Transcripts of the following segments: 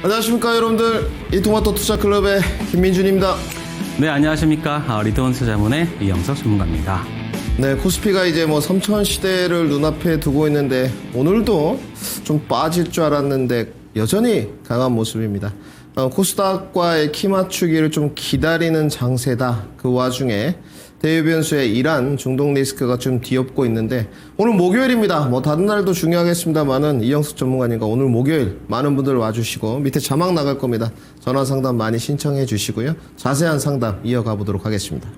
안녕하십니까 여러분들, 이토마토 투자클럽의 김민준입니다. 네, 안녕하십니까. 리턴 투자문의 이영석 전문가입니다. 네, 코스피가 이제 3000 시대를 눈앞에 두고 있는데 오늘도 좀 빠질 줄 알았는데 여전히 강한 모습입니다. 코스닥과의 키 맞추기를 좀 기다리는 장세다. 그 와중에 대외변수의 이란 중동 리스크가 좀 뒤엎고 있는데 오늘 목요일입니다. 다른 날도 중요하겠습니다만은 이영숙 전문가님과 오늘 목요일 많은 분들 와주시고 밑에 자막 나갈 겁니다. 전화 상담 많이 신청해 주시고요. 자세한 상담 이어가 보도록 하겠습니다.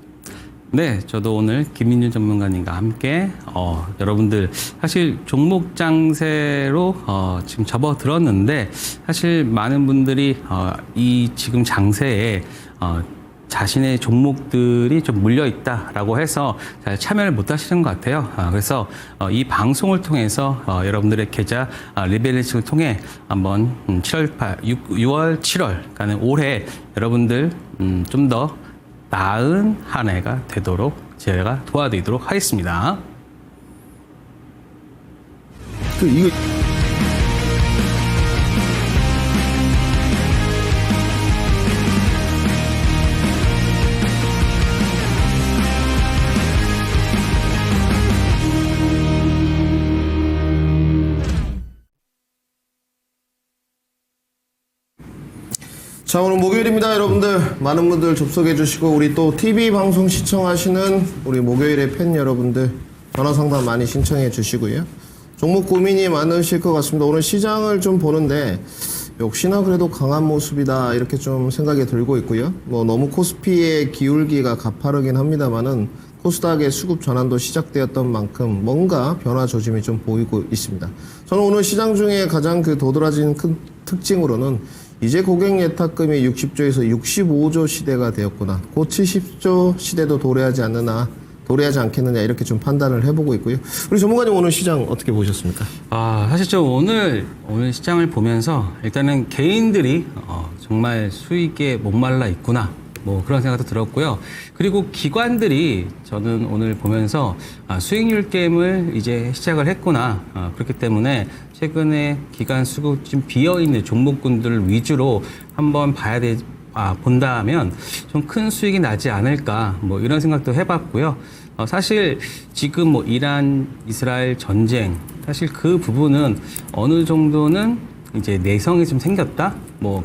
네, 저도 오늘 김민준 전문가님과 함께 여러분들 사실 종목 장세로 지금 접어들었는데 사실 많은 분들이 이 지금 장세에 자신의 종목들이 좀 물려 있다라고 해서 잘 참여를 못 하시는 것 같아요. 그래서 이 방송을 통해서 여러분들의 계좌 리밸런싱을 통해 한번 6월, 7월, 그러니까 올해 여러분들 좀 더 나은 한 해가 되도록 제가 도와드리도록 하겠습니다. 이거 자, 오늘 목요일입니다. 여러분들 많은 분들 접속해 주시고 우리 또 TV 방송 시청하시는 우리 목요일의 팬 여러분들 전화 상담 많이 신청해 주시고요. 종목 고민이 많으실 것 같습니다. 오늘 시장을 좀 보는데 역시나 그래도 강한 모습이다 이렇게 좀 생각이 들고 있고요. 너무 코스피의 기울기가 가파르긴 합니다만은 코스닥의 수급 전환도 시작되었던 만큼 뭔가 변화 조짐이 좀 보이고 있습니다. 저는 오늘 시장 중에 가장 도드라진 큰 특징으로는 이제 고객 예탁금이 60조에서 65조 시대가 되었구나. 곧 70조 시대도 도래하지 않겠느냐 이렇게 좀 판단을 해보고 있고요. 우리 전문가님 오늘 시장 어떻게 보셨습니까? 사실 저 오늘 시장을 보면서 일단은 개인들이 정말 수익에 목말라 있구나. 그런 생각도 들었고요. 그리고 기관들이 저는 오늘 보면서 수익률 게임을 이제 시작을 했구나. 그렇기 때문에 최근에 기관 수급 좀 비어있는 종목군들 위주로 한번 본다면 좀 큰 수익이 나지 않을까. 이런 생각도 해봤고요. 사실 지금 이란, 이스라엘 전쟁, 사실 그 부분은 어느 정도는 이제 내성이 좀 생겼다?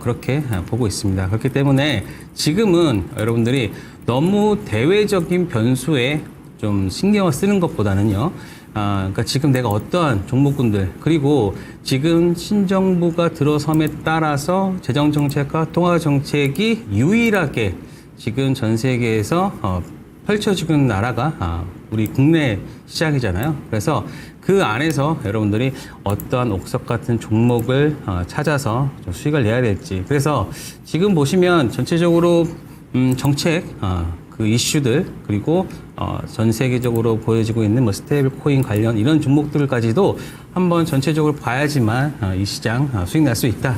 그렇게 보고 있습니다. 그렇기 때문에 지금은 여러분들이 너무 대외적인 변수에 좀 신경을 쓰는 것보다는요. 그러니까 지금 내가 어떠한 종목군들, 그리고 지금 신정부가 들어섬에 따라서 재정정책과 통화정책이 유일하게 지금 전 세계에서 펼쳐지고 있는 나라가 우리 국내 시장이잖아요. 그래서 그 안에서 여러분들이 어떠한 옥석 같은 종목을 찾아서 좀 수익을 내야 될지. 그래서 지금 보시면 전체적으로 정책 그 이슈들, 그리고 전 세계적으로 보여지고 있는 스테이블 코인 관련 이런 종목들까지도 한번 전체적으로 봐야지만 이 시장 수익 날 수 있다.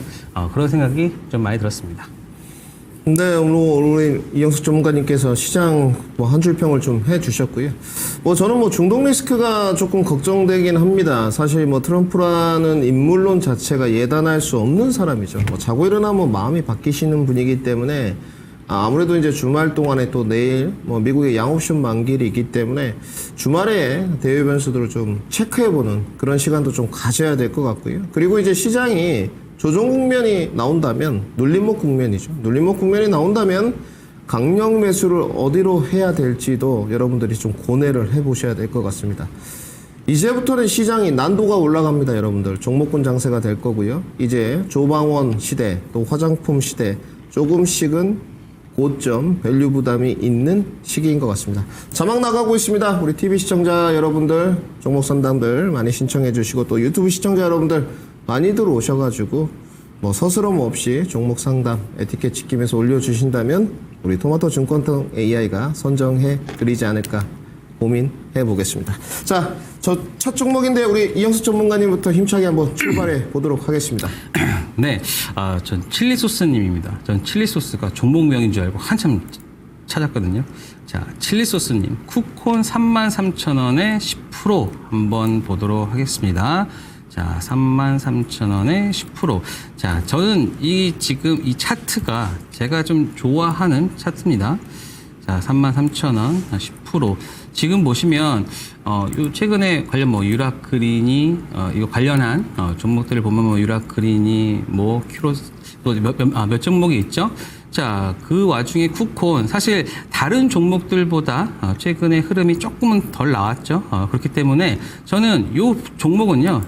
그런 생각이 좀 많이 들었습니다. 네, 오늘 이영숙 전문가님께서 시장 한 줄 평을 좀 해주셨고요. 저는 중동 리스크가 조금 걱정되긴 합니다. 사실 트럼프라는 인물론 자체가 예단할 수 없는 사람이죠. 자고 일어나면 마음이 바뀌시는 분이기 때문에 아무래도 이제 주말 동안에 또 내일 미국의 양옵션 만기일이 있기 때문에 주말에 대외 변수들을 좀 체크해보는 그런 시간도 좀 가져야 될 것 같고요. 그리고 이제 시장이 조정 국면이 나온다면 눌림목 국면이죠. 눌림목 국면이 나온다면 강력 매수를 어디로 해야 될지도 여러분들이 좀 고뇌를 해보셔야 될 것 같습니다. 이제부터는 시장이 난도가 올라갑니다. 여러분들 종목군 장세가 될 거고요. 이제 조방원 시대 또 화장품 시대 조금씩은 고점 밸류 부담이 있는 시기인 것 같습니다. 자막 나가고 있습니다. 우리 TV 시청자 여러분들 종목 상담들 많이 신청해 주시고 또 유튜브 시청자 여러분들 많이 들어오셔가지고 서스럼 없이 종목 상담 에티켓 지키면서 올려주신다면 우리 토마토 증권통 AI가 선정해 드리지 않을까 고민해 보겠습니다. 자, 저 첫 종목인데 우리 이영숙 전문가님부터 힘차게 한번 출발해 보도록 하겠습니다. 네, 전 칠리소스님입니다. 전 칠리소스가 종목명인 줄 알고 한참 찾았거든요. 자, 칠리소스님, 쿠콘 33,000원에 10% 한번 보도록 하겠습니다. 자, 33,000원에 10%. 자, 저는 지금 이 차트가 제가 좀 좋아하는 차트입니다. 자, 33,000원, 10%. 지금 보시면, 요 최근에 관련 유라크린이, 이거 관련한, 종목들을 보면 유라크린이, 큐로, 또 몇 종목이 있죠? 자, 그 와중에 쿠콘, 사실 다른 종목들보다 최근에 흐름이 조금은 덜 나왔죠. 그렇기 때문에 저는 요 종목은요,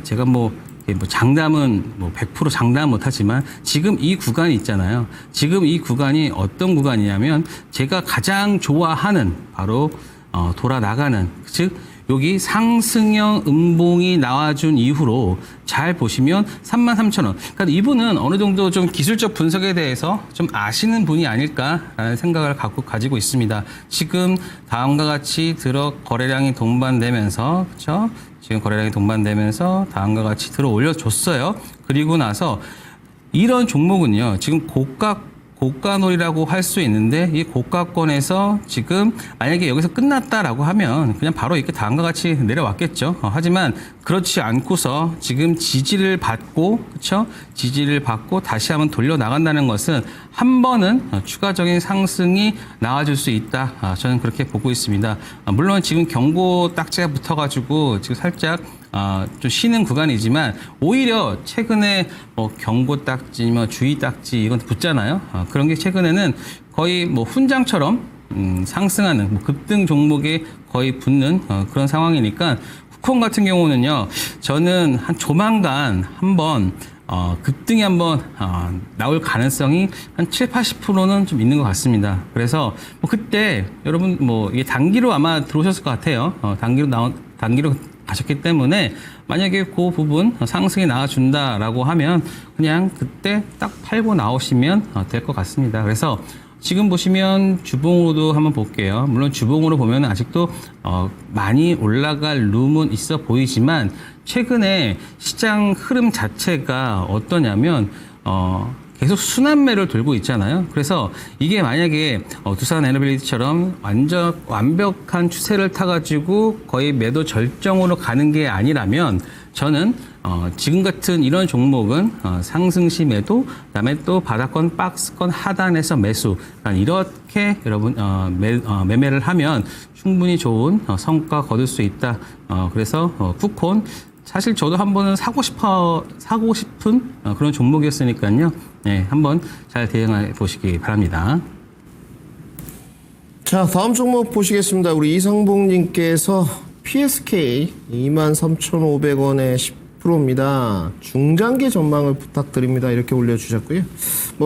제가 장담은 100% 장담 못하지만 지금 이 구간이 있잖아요. 지금 이 구간이 어떤 구간이냐면 제가 가장 좋아하는 바로 돌아 나가는, 즉 여기 상승형 음봉이 나와준 이후로 잘 보시면 33,000원. 그러니까 이분은 어느 정도 좀 기술적 분석에 대해서 좀 아시는 분이 아닐까라는 생각을 가지고 있습니다. 지금 다음과 같이 거래량이 동반되면서, 그렇죠? 지금 거래량이 동반되면서 다음과 같이 들어 올려줬어요. 그리고 나서 이런 종목은요, 지금 고가놀이라고 할 수 있는데 이 고가권에서 지금 만약에 여기서 끝났다라고 하면 그냥 바로 이렇게 다음과 같이 내려왔겠죠. 하지만 그렇지 않고서 지금 지지를 받고, 그렇죠? 지지를 받고 다시 한번 돌려 나간다는 것은 한 번은 추가적인 상승이 나와줄 수 있다. 저는 그렇게 보고 있습니다. 물론 지금 경고 딱지가 붙어가지고 지금 살짝 좀 쉬는 구간이지만 오히려 최근에 경고 딱지, 주의 딱지 이건 붙잖아요. 그런 게 최근에는 거의 훈장처럼 상승하는 급등 종목에 거의 붙는 그런 상황이니까 쿠콘 같은 경우는요, 저는 한 조만간 한번 급등이 한번 나올 가능성이 한 7, 80%는 좀 있는 것 같습니다. 그래서 그때 여러분 이게 단기로 아마 들어오셨을 것 같아요. 단기로 가셨기 때문에 만약에 그 부분 상승이 나와준다라고 하면 그냥 그때 딱 팔고 나오시면 될 것 같습니다. 그래서 지금 보시면 주봉으로도 한번 볼게요. 물론 주봉으로 보면 아직도 많이 올라갈 룸은 있어 보이지만 최근에 시장 흐름 자체가 어떠냐면 계속 순환매를 돌고 있잖아요. 그래서 이게 만약에 두산 에너빌리티처럼 완벽한 추세를 타가지고 거의 매도 절정으로 가는 게 아니라면 저는 지금 같은 이런 종목은 상승시 매도, 그다음에 또 바닥권, 박스권 하단에서 매수, 이렇게 여러분 매매를 하면 충분히 좋은 성과 거둘 수 있다. 그래서 쿠콘 사실 저도 한번은 사고 싶은 그런 종목이었으니까요. 네, 한번 잘 대응해 보시기 바랍니다. 자, 다음 종목 보시겠습니다. 우리 이상봉님께서 PSK 23,500원에 10%입니다. 중장기 전망을 부탁드립니다. 이렇게 올려주셨고요.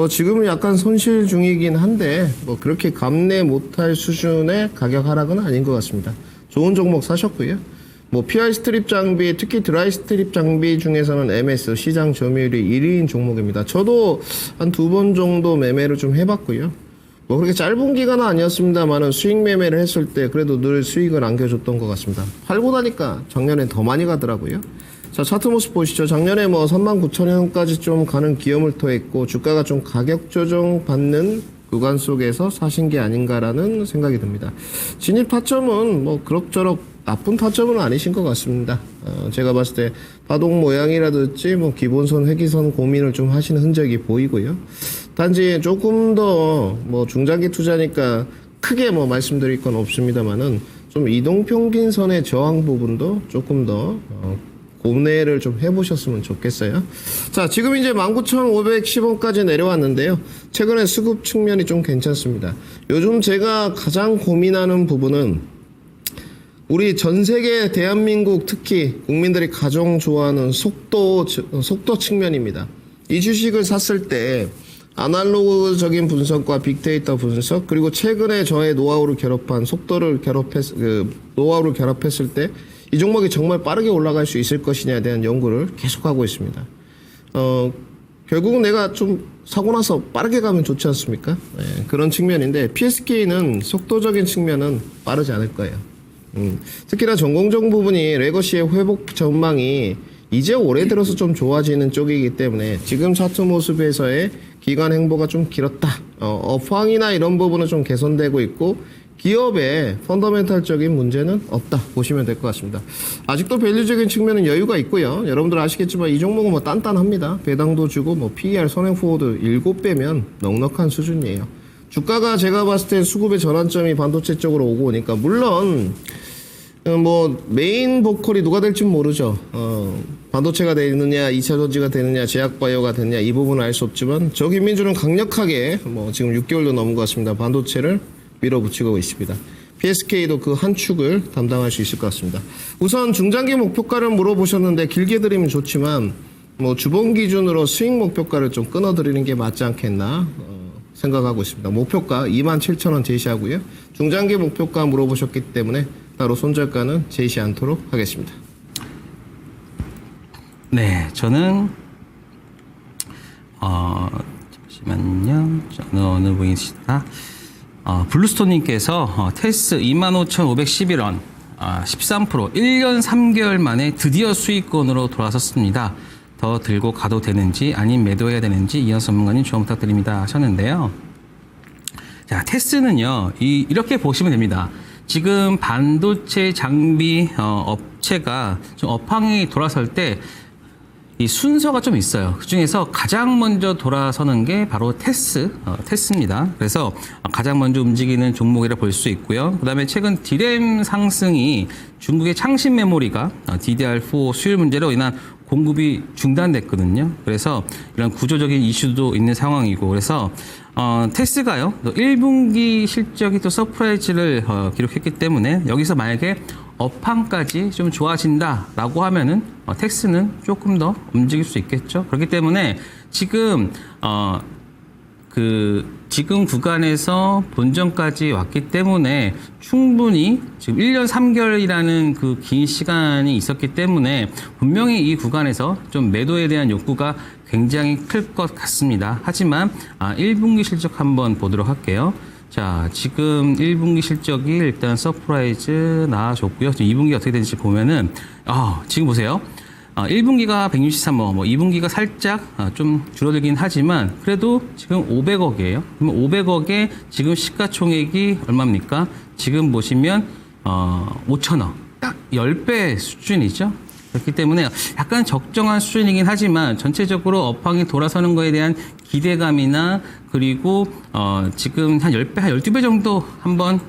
지금은 약간 손실 중이긴 한데 그렇게 감내 못할 수준의 가격 하락은 아닌 것 같습니다. 좋은 종목 사셨고요. PI 스트립 장비, 특히 드라이 스트립 장비 중에서는 MS 시장 점유율이 1위인 종목입니다. 저도 한 2번 정도 매매를 좀 해봤고요. 그렇게 짧은 기간은 아니었습니다만은 수익 매매를 했을 때 그래도 늘 수익을 안겨줬던 것 같습니다. 팔고 나니까 작년에 더 많이 가더라고요. 자, 차트 모습 보시죠. 작년에 39,000원까지 좀 가는 기염을 토했고 주가가 좀 가격 조정 받는 구간 속에서 사신 게 아닌가라는 생각이 듭니다. 진입 타점은 그럭저럭 나쁜 타점은 아니신 것 같습니다. 제가 봤을 때 파동 모양이라든지 기본선, 회기선 고민을 좀 하시는 흔적이 보이고요. 단지 조금 더 중장기 투자니까 크게 말씀드릴 건 없습니다만은 좀 이동평균선의 저항 부분도 조금 더 고뇌를 좀 해보셨으면 좋겠어요. 자, 지금 이제 19,510원까지 내려왔는데요. 최근에 수급 측면이 좀 괜찮습니다. 요즘 제가 가장 고민하는 부분은 우리 전 세계 대한민국 특히 국민들이 가장 좋아하는 속도 측면입니다. 이 주식을 샀을 때 아날로그적인 분석과 빅데이터 분석 그리고 최근에 저의 노하우를 결합한 노하우를 결합했을 때 이 종목이 정말 빠르게 올라갈 수 있을 것이냐에 대한 연구를 계속하고 있습니다. 결국은 내가 좀 사고 나서 빠르게 가면 좋지 않습니까? 네, 그런 측면인데 PSK는 속도적인 측면은 빠르지 않을 거예요. 특히나 전공정 부분이 레거시의 회복 전망이 이제 올해 들어서 좀 좋아지는 쪽이기 때문에 지금 차트 모습에서의 기간 행보가 좀 길었다. 업황이나 이런 부분은 좀 개선되고 있고 기업의 펀더멘탈적인 문제는 없다 보시면 될 것 같습니다. 아직도 밸류적인 측면은 여유가 있고요. 여러분들 아시겠지만 이 종목은 뭐 단단합니다. 배당도 주고 뭐 PER 선행 포워드 7배면 넉넉한 수준이에요. 주가가 제가 봤을 땐 수급의 전환점이 반도체 쪽으로 오고 오니까 물론 뭐 메인 보컬이 누가 될진 모르죠. 반도체가 되느냐, 2차 전지가 되느냐, 제약바이오가 되느냐 이 부분은 알 수 없지만 저 김민주는 강력하게 뭐 지금 6개월도 넘은 것 같습니다. 반도체를 밀어붙이고 있습니다. PSK도 그 한 축을 담당할 수 있을 것 같습니다. 우선 중장기 목표가를 물어보셨는데 길게 드리면 좋지만 뭐 주봉 기준으로 스윙 목표가를 좀 끊어드리는 게 맞지 않겠나 생각하고 있습니다. 목표가 27,000원 제시하고요. 중장기 목표가 물어보셨기 때문에 따로 손절가는 제시 않도록 하겠습니다. 네, 저는 잠시만요. 어느 분이시다. 블루스톤님께서 테스 25,511원 13% 1년 3개월 만에 드디어 수익권으로 돌아섰습니다. 더 들고 가도 되는지 아니면 매도해야 되는지 이현 전문가님 조언 부탁드립니다 하셨는데요. 자, 테스는요 이렇게 보시면 됩니다. 지금 반도체 장비 업체가 좀 업황이 돌아설 때 이 순서가 좀 있어요. 그 중에서 가장 먼저 돌아서는 게 바로 테스입니다. 그래서 가장 먼저 움직이는 종목이라 볼 수 있고요. 그 다음에 최근 디램 상승이 중국의 창신 메모리가 DDR4 수율 문제로 인한 공급이 중단됐거든요. 그래서 이런 구조적인 이슈도 있는 상황이고, 그래서 테스가요 1분기 실적이 또 서프라이즈를 기록했기 때문에 여기서 만약에 업황까지 좀 좋아진다라고 하면은 텍스는 조금 더 움직일 수 있겠죠. 그렇기 때문에 지금 지금 구간에서 본전까지 왔기 때문에 충분히 지금 1년 3개월이라는 그 긴 시간이 있었기 때문에 분명히 이 구간에서 좀 매도에 대한 욕구가 굉장히 클 것 같습니다. 하지만 1분기 실적 한번 보도록 할게요. 자, 지금 1분기 실적이 일단 서프라이즈 나와줬고요. 지금 2분기 어떻게 되는지 보면은 지금 보세요. 1분기가 163억, 2분기가 살짝 좀 줄어들긴 하지만 그래도 지금 500억이에요. 그러면 500억에 지금 시가총액이 얼마입니까? 지금 보시면 5천억, 딱 10배 수준이죠. 그렇기 때문에 약간 적정한 수준이긴 하지만 전체적으로 업황이 돌아서는 거에 대한 기대감이나 그리고 지금 한 10배, 한 12배 정도 한번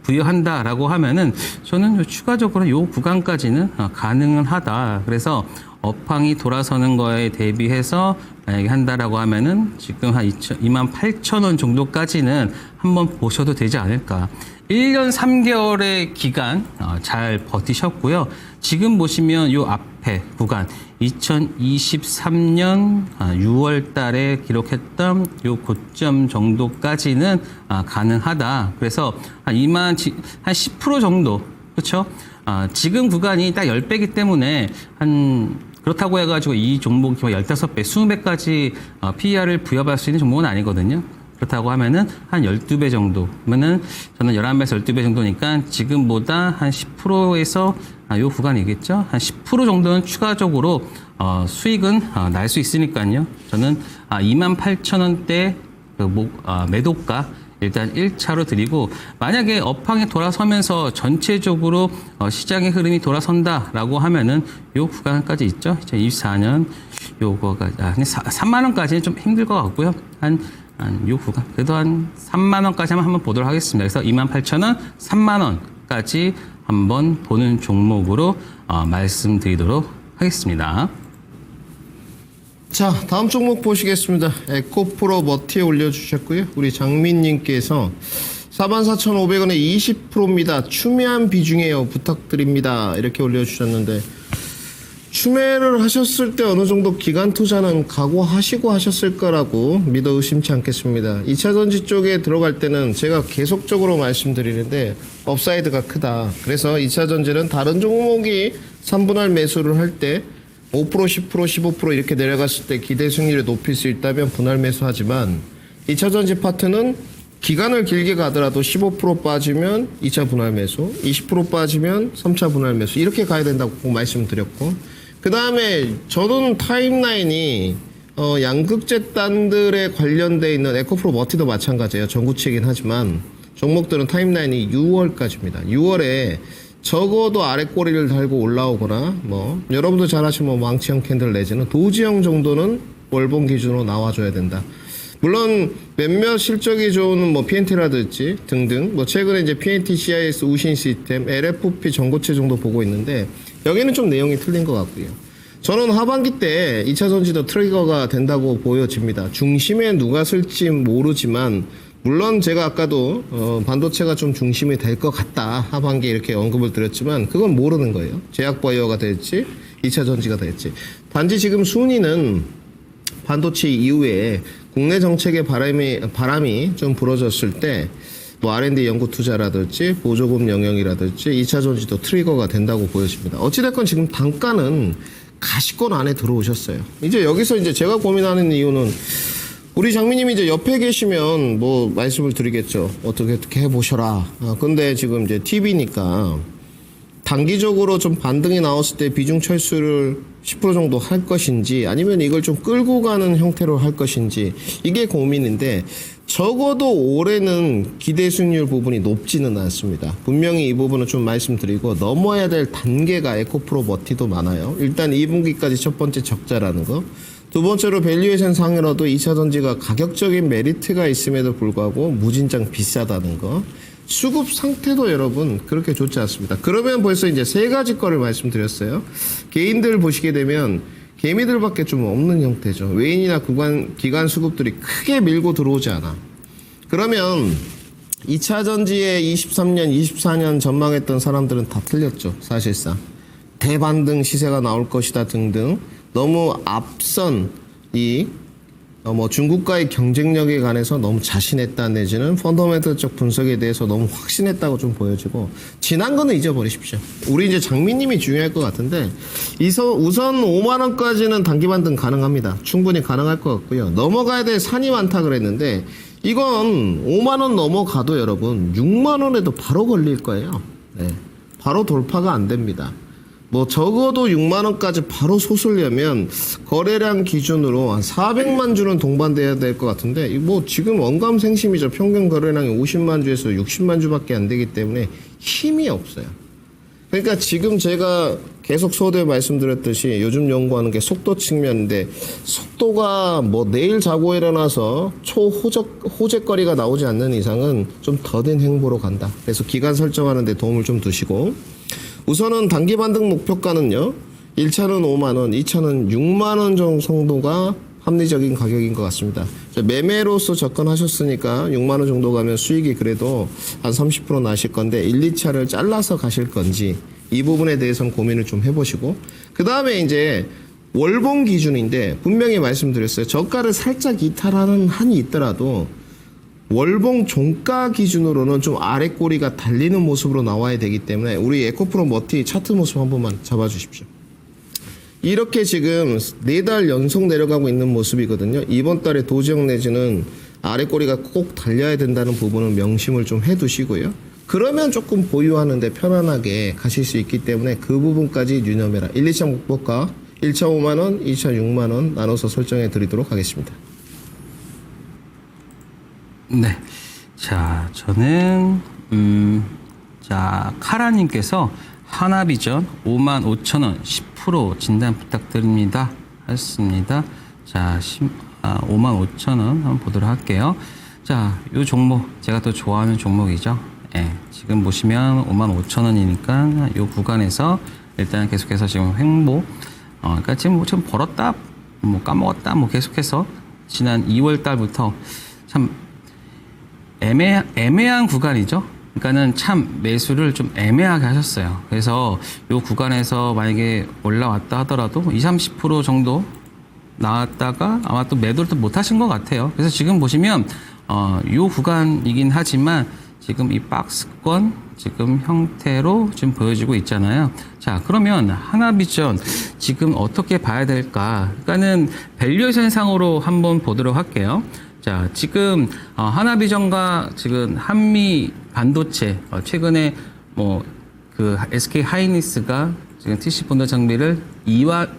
부여한다라고 하면은 저는 추가적으로 요 구간까지는 가능은 하다. 그래서 업황이 돌아서는 거에 대비해서 만약에 한다라고 하면은 지금 한 28,000원 정도까지는 한번 보셔도 되지 않을까. 1년 3개월의 기간 잘 버티셨고요. 지금 보시면 요 앞에 구간 2023년 6월 달에 기록했던 요 고점 정도까지는 가능하다. 그래서 한 10% 정도. 그렇죠? 지금 구간이 딱 10배이기 때문에 그렇다고 해가지고 이 종목이 15배, 20배까지 PER을 부여받을 수 있는 종목은 아니거든요. 그렇다고 하면은 한 12배 정도. 그러면은 저는 11배에서 12배 정도니까 지금보다 한 10%에서 요 구간이겠죠. 한 10% 정도는 추가적으로 수익은 날 수 있으니까요. 저는 28,000원대 매도가 일단 1차로 드리고, 만약에 업황이 돌아서면서 전체적으로 시장의 흐름이 돌아선다라고 하면은 요 구간까지 있죠. 2024년 요거가 3만 원까지는 좀 힘들 것 같고요. 요 구간 그래도 한 3만 원까지 한번 보도록 하겠습니다. 그래서 28,000원, 3만 원까지 한번 보는 종목으로 말씀드리도록 하겠습니다. 자, 다음 종목 보시겠습니다. 에코프로 머티에 올려주셨고요. 우리 장민님께서 44,500원에 20%입니다. 추매한 비중이에요. 부탁드립니다. 이렇게 올려주셨는데, 추매를 하셨을 때 어느 정도 기간 투자는 각오하시고 하셨을 거라고 믿어 의심치 않겠습니다. 2차 전지 쪽에 들어갈 때는 제가 계속적으로 말씀드리는데 업사이드가 크다. 그래서 2차 전지는 다른 종목이 3분할 매수를 할 때 5%, 10%, 15% 이렇게 내려갔을 때 기대 승리를 높일 수 있다면 분할 매수하지만 2차 전지 파트는 기간을 길게 가더라도 15% 빠지면 2차 분할 매수, 20% 빠지면 3차 분할 매수 이렇게 가야 된다고 말씀드렸고, 그 다음에 저는 타임라인이 양극재단들에 관련돼 있는 에코프로 머티도 마찬가지예요. 전구치이긴 하지만 종목들은 타임라인이 6월까지입니다. 6월에 적어도 아래 꼬리를 달고 올라오거나 뭐 여러분도 잘 아시면 뭐 왕치형 캔들 내지는 도지형 정도는 월봉 기준으로 나와줘야 된다. 물론 몇몇 실적이 좋은 뭐 PNT라든지 등등 뭐 최근에 이제 PNT, CIS, 우신 시스템, LFP 전고체 정도 보고 있는데 여기는 좀 내용이 틀린 것 같고요. 저는 하반기 때 2차 전지도 트리거가 된다고 보여집니다. 중심에 누가 쓸지 모르지만 물론 제가 아까도 반도체가 좀 중심이 될 것 같다 하반기에 이렇게 언급을 드렸지만 그건 모르는 거예요. 제약바이오가 될지 2차 전지가 될지. 단지 지금 순위는 반도체 이후에 국내 정책의 바람이 좀 불어졌을 때 뭐 R&D 연구 투자라든지 보조금 영역이라든지 2차 전지도 트리거가 된다고 보여집니다. 어찌됐건 지금 단가는 가시권 안에 들어오셨어요. 이제 여기서 이제 제가 고민하는 이유는 우리 장미님이 이제 옆에 계시면 뭐 말씀을 드리겠죠. 어떻게 해보셔라. 근데 지금 이제 TV니까 단기적으로 좀 반등이 나왔을 때 비중 철수를 10% 정도 할 것인지 아니면 이걸 좀 끌고 가는 형태로 할 것인지 이게 고민인데 적어도 올해는 기대 수익률 부분이 높지는 않습니다. 분명히 이 부분은 좀 말씀드리고 넘어야 될 단계가 에코프로 머티도 많아요. 일단 2분기까지 첫 번째 적자라는 거. 두 번째로 밸류에이션 상으로도 2차 전지가 가격적인 메리트가 있음에도 불구하고 무진장 비싸다는 거. 수급 상태도 여러분 그렇게 좋지 않습니다. 그러면 벌써 이제 세 가지 거를 말씀드렸어요. 개인들 보시게 되면 개미들밖에 좀 없는 형태죠. 외인이나 기관 수급들이 크게 밀고 들어오지 않아. 그러면 2차 전지에 23년, 24년 전망했던 사람들은 다 틀렸죠. 사실상. 대반등 시세가 나올 것이다 등등. 너무 앞선 뭐 중국과의 경쟁력에 관해서 너무 자신했다 내지는 펀더멘털적 분석에 대해서 너무 확신했다고 좀 보여지고 지난 거는 잊어버리십시오. 우리 이제 장미님이 중요할 것 같은데 우선 5만 원까지는 단기 반등 가능합니다. 충분히 가능할 것 같고요. 넘어가야 될 산이 많다 그랬는데 이건 5만 원 넘어가도 여러분 6만 원에도 바로 걸릴 거예요. 네. 바로 돌파가 안 됩니다. 뭐 적어도 6만 원까지 바로 솟으려면 거래량 기준으로 한 400만 주는 동반돼야 될 것 같은데 뭐 지금 언감생심이죠. 평균 거래량이 50만 주에서 60만 주밖에 안 되기 때문에 힘이 없어요. 그러니까 지금 제가 계속 서두에 말씀드렸듯이 요즘 연구하는 게 속도 측면인데 속도가 뭐 내일 자고 일어나서 호재거리가 나오지 않는 이상은 좀 더딘 행보로 간다. 그래서 기간 설정하는 데 도움을 좀 두시고 우선은 단기 반등 목표가는요. 1차는 5만 원, 2차는 6만 원 정도가 합리적인 가격인 것 같습니다. 매매로서 접근하셨으니까 6만 원 정도 가면 수익이 그래도 한 30% 나실 건데 1, 2차를 잘라서 가실 건지 이 부분에 대해서는 고민을 좀 해보시고 그 다음에 이제 월봉 기준인데 분명히 말씀드렸어요. 저가를 살짝 이탈하는 한이 있더라도 월봉 종가 기준으로는 좀 아래 꼬리가 달리는 모습으로 나와야 되기 때문에 우리 에코프로 머티 차트 모습 한 번만 잡아주십시오. 이렇게 지금 4달 연속 내려가고 있는 모습이거든요. 이번 달에 도지형 내지는 아래 꼬리가 꼭 달려야 된다는 부분은 명심을 좀 해두시고요. 그러면 조금 보유하는데 편안하게 가실 수 있기 때문에 그 부분까지 유념해라. 1, 2차 목표가 1차 5만 원, 2차 6만 원 나눠서 설정해 드리도록 하겠습니다. 네. 자, 저는, 카라님께서 하나비전 55,000원 10% 진단 부탁드립니다. 하셨습니다. 자, 55,000원 한번 보도록 할게요. 자, 요 종목, 제가 또 좋아하는 종목이죠. 예. 지금 보시면 55,000원이니까 요 구간에서 일단 계속해서 지금 횡보, 그러니까 지금 뭐 벌었다, 뭐 까먹었다, 뭐 계속해서 지난 2월 달부터 참 애매한 구간이죠. 그러니까는 참 매수를 좀 애매하게 하셨어요. 그래서 요 구간에서 만약에 올라왔다 하더라도 20-30% 정도 나왔다가 아마 또 매도를 또 못 하신 것 같아요. 그래서 지금 보시면 요 구간이긴 하지만 지금 이 박스권 지금 형태로 지금 보여지고 있잖아요. 자, 그러면 하나비전 지금 어떻게 봐야 될까? 그러니까는 밸류에이션 상으로 한번 보도록 할게요. 자, 지금 하나비전과 지금 한미 반도체 최근에 뭐 그 SK 하이닉스가 지금 TC 본드 장비를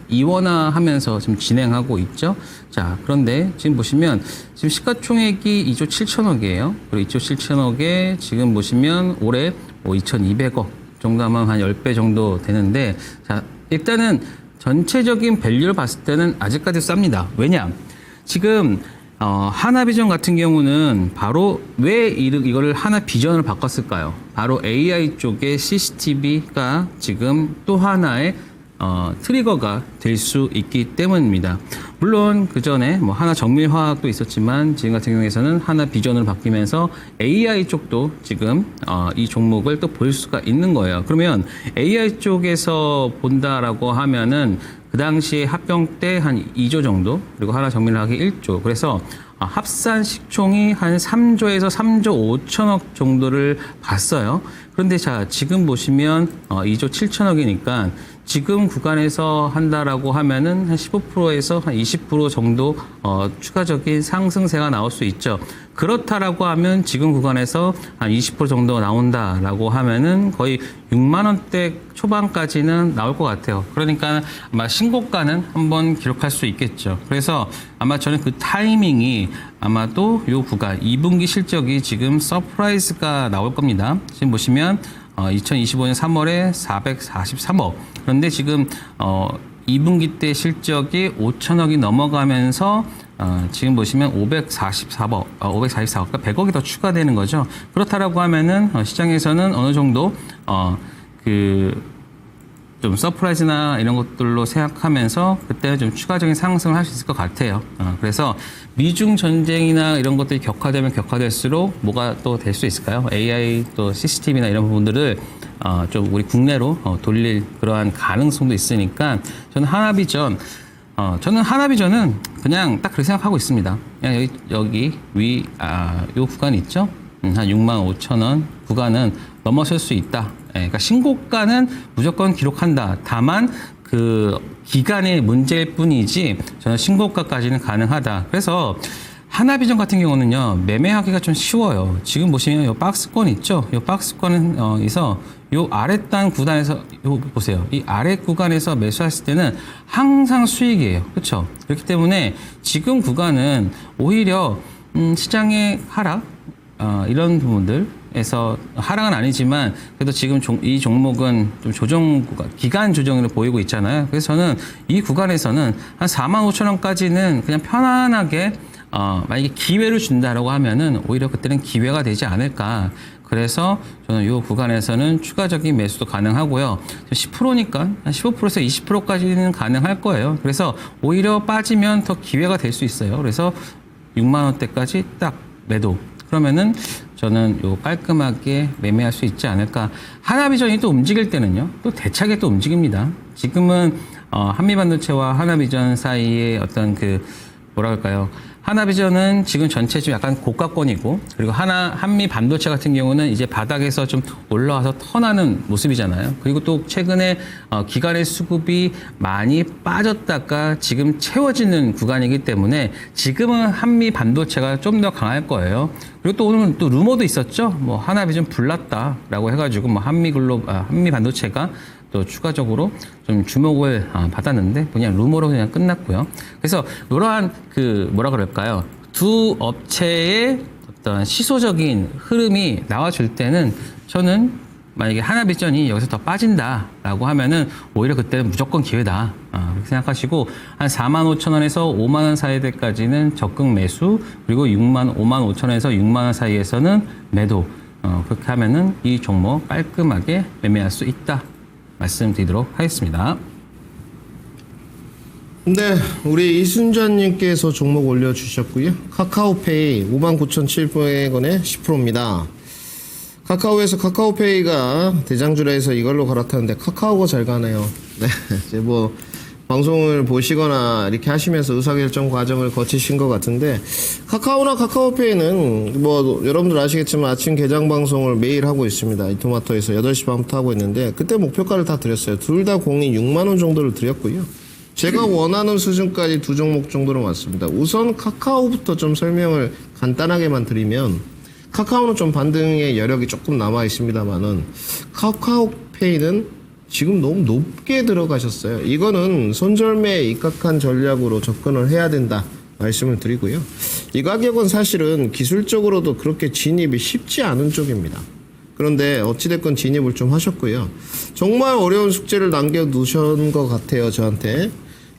이원화하면서 지금 진행하고 있죠. 자, 그런데 지금 보시면 지금 시가총액이 2조 7천억이에요. 그리고 2조 7천억에 지금 보시면 올해 2,200억 정도 하면 한 10배 정도 되는데, 자, 일단은 전체적인 밸류를 봤을 때는 아직까지 쌉니다. 왜냐? 지금 하나비전 같은 경우는 바로 왜 이거를 하나비전을 바꿨을까요? 바로 AI 쪽의 CCTV가 지금 또 하나의 트리거가 될 수 있기 때문입니다. 물론 그 전에 뭐 하나 정밀화학도 있었지만 지금 같은 경우에서는 하나 비전으로 바뀌면서 AI 쪽도 지금 이 종목을 또 볼 수가 있는 거예요. 그러면 AI 쪽에서 본다라고 하면은 그 당시에 합병 때 한 2조 정도, 그리고 하나 정밀화학이 1조. 그래서 합산 시총이 한 3조에서 3조 5천억 정도를 봤어요. 그런데 자, 지금 보시면 2조 7천억이니까 지금 구간에서 한다라고 하면은 한 15%에서 한 20% 정도 추가적인 상승세가 나올 수 있죠. 그렇다라고 하면 지금 구간에서 한 20% 정도 나온다라고 하면은 거의 6만 원대 초반까지는 나올 것 같아요. 그러니까 아마 신고가는 한번 기록할 수 있겠죠. 그래서 아마 저는 그 타이밍이 아마도 요 구간 2분기 실적이 지금 서프라이즈가 나올 겁니다. 지금 보시면 2025년 3월에 443억. 그런데 지금 2분기 때 실적이 5천억이 넘어가면서 지금 보시면 544억, 그러니까 100억이 더 추가되는 거죠. 그렇다라고 하면은 시장에서는 어느 정도 좀 서프라이즈나 이런 것들로 생각하면서 그때 좀 추가적인 상승을 할 수 있을 것 같아요. 그래서 미중 전쟁이나 이런 것들이 격화되면 격화될수록 뭐가 또 될 수 있을까요? AI 또 CCTV나 이런 부분들을 좀 우리 국내로 돌릴 그러한 가능성도 있으니까 저는 하나비전은 그냥 딱 그렇게 생각하고 있습니다. 그냥 여기 요 구간 있죠? 한 6만 5천 원 구간은 넘어설 수 있다. 그러니까 신고가는 무조건 기록한다. 다만 그 기간의 문제일 뿐이지 저는 신고가까지는 가능하다. 그래서 하나비전 같은 경우는요, 매매하기가 좀 쉬워요. 지금 보시면 이 박스권 있죠? 이 박스권에서 이 아랫단 구간에서 보세요. 이 아래 구간에서 매수했을 때는 항상 수익이에요. 그렇죠? 그렇기 때문에 지금 구간은 오히려 시장의 하락 이런 부분들에서 하락은 아니지만 그래도 지금 이 종목은 좀 조정 구간, 기간 조정으로 보이고 있잖아요. 그래서 저는 이 구간에서는 한 4만 5천 원까지는 그냥 편안하게 만약에 기회를 준다라고 하면은 오히려 그때는 기회가 되지 않을까. 그래서 저는 이 구간에서는 추가적인 매수도 가능하고요. 10%니까 한 15%에서 20%까지는 가능할 거예요. 그래서 오히려 빠지면 더 기회가 될 수 있어요. 그래서 6만 원대까지 딱 매도. 그러면은 저는 요 깔끔하게 매매할 수 있지 않을까. 하나비전이 또 움직일 때는요, 또 대차게 또 움직입니다. 지금은 한미반도체와 하나비전 사이에 어떤 뭐라 할까요? 하나비전은 지금 전체 좀 약간 고가권이고, 그리고 한미 반도체 같은 경우는 이제 바닥에서 좀 올라와서 턴하는 모습이잖아요. 그리고 또 최근에 기간의 수급이 많이 빠졌다가 지금 채워지는 구간이기 때문에 지금은 한미 반도체가 좀 더 강할 거예요. 그리고 또 오늘 또 루머도 있었죠. 뭐 하나비전 불났다라고 해가지고 뭐 한미 반도체가 또 추가적으로 좀 주목을 받았는데 그냥 루머로 그냥 끝났고요. 그래서 이러한 뭐라 그럴까요? 두 업체의 어떤 시소적인 흐름이 나와줄 때는 저는 만약에 하나비전이 여기서 더 빠진다라고 하면은 오히려 그때는 무조건 기회다. 그렇게 생각하시고 한 4만 5천 원에서 5만 원 사이까지는 적극 매수, 그리고 5만 5천 원에서 6만 원 사이에서는 매도. 그렇게 하면은 이 종목 깔끔하게 매매할 수 있다. 말씀드리도록 하겠습니다. 네, 우리 이순자님께서 종목 올려주셨고요. 카카오페이 59,700원에 10%입니다. 카카오에서 카카오페이가 대장주라해서 이걸로 갈아탔는데 카카오가 잘 가네요. 네, 이제 뭐 방송을 보시거나 이렇게 하시면서 의사결정 과정을 거치신 것 같은데, 카카오나 카카오페이는 뭐 여러분들 아시겠지만 아침 개장 방송을 매일 하고 있습니다. 이토마토에서 8시 반부터 하고 있는데 그때 목표가를 다 드렸어요. 둘 다 공이 6만 원 정도를 드렸고요. 제가 원하는 수준까지 두 종목 정도로 왔습니다. 우선 카카오부터 좀 설명을 간단하게만 드리면, 카카오는 좀 반등의 여력이 조금 남아 있습니다만은 카카오페이는 지금 너무 높게 들어가셨어요. 이거는 손절매에 입각한 전략으로 접근을 해야 된다 말씀을 드리고요. 이 가격은 사실은 기술적으로도 그렇게 진입이 쉽지 않은 쪽입니다. 그런데 어찌됐건 진입을 좀 하셨고요. 정말 어려운 숙제를 남겨두신 것 같아요, 저한테.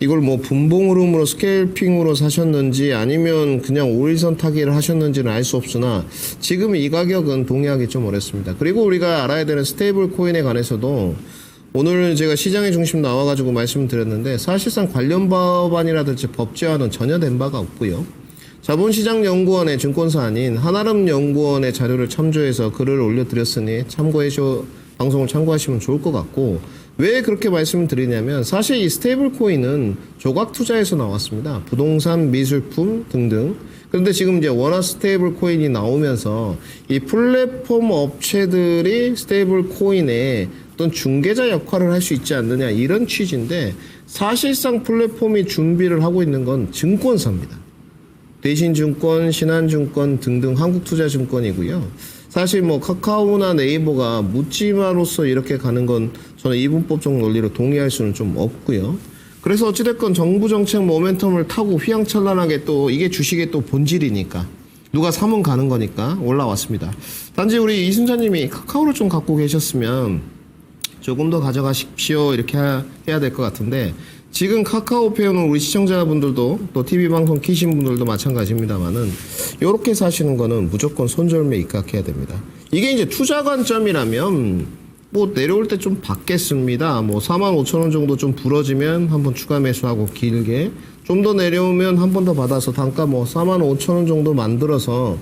이걸 뭐 분봉 흐름으로 스케일핑으로 사셨는지 아니면 그냥 오일선 타기를 하셨는지는 알 수 없으나 지금 이 가격은 동의하기 좀 어렵습니다. 그리고 우리가 알아야 되는 스테이블 코인에 관해서도 오늘 제가 시장의 중심 나와가지고 말씀드렸는데 사실상 관련 법안이라든지 법제화는 전혀 된 바가 없고요. 자본시장연구원의 증권사 아닌 한아름연구원의 자료를 참조해서 글을 올려드렸으니 방송을 참고하시면 좋을 것 같고, 왜 그렇게 말씀을 드리냐면 사실 이 스테이블 코인은 조각 투자에서 나왔습니다. 부동산, 미술품 등등. 그런데 지금 이제 원화 스테이블 코인이 나오면서 이 플랫폼 업체들이 스테이블 코인에 어떤 중개자 역할을 할 수 있지 않느냐 이런 취지인데, 사실상 플랫폼이 준비를 하고 있는 건 증권사입니다. 대신증권, 신한증권 등등 한국투자증권이고요. 사실 뭐 카카오나 네이버가 묻지마로서 이렇게 가는 건 저는 이분법적 논리로 동의할 수는 좀 없고요. 그래서 어찌됐건 정부 정책 모멘텀을 타고 휘황찬란하게 또 이게 주식의 또 본질이니까 누가 사면 가는 거니까 올라왔습니다. 단지 우리 이순자님이 카카오를 좀 갖고 계셨으면 조금 더 가져가십시오 이렇게 해야 될 것 같은데, 지금 카카오페이는 우리 시청자분들도 또 TV방송 키신 분들도 마찬가지입니다만은 이렇게 사시는 거는 무조건 손절매 입각해야 됩니다. 이게 이제 투자 관점이라면 뭐 내려올 때 좀 받겠습니다. 뭐 45,000원 정도 좀 부러지면 한번 추가 매수하고 길게 좀 더 내려오면 한 번 더 받아서 단가 뭐 45,000원 정도 만들어서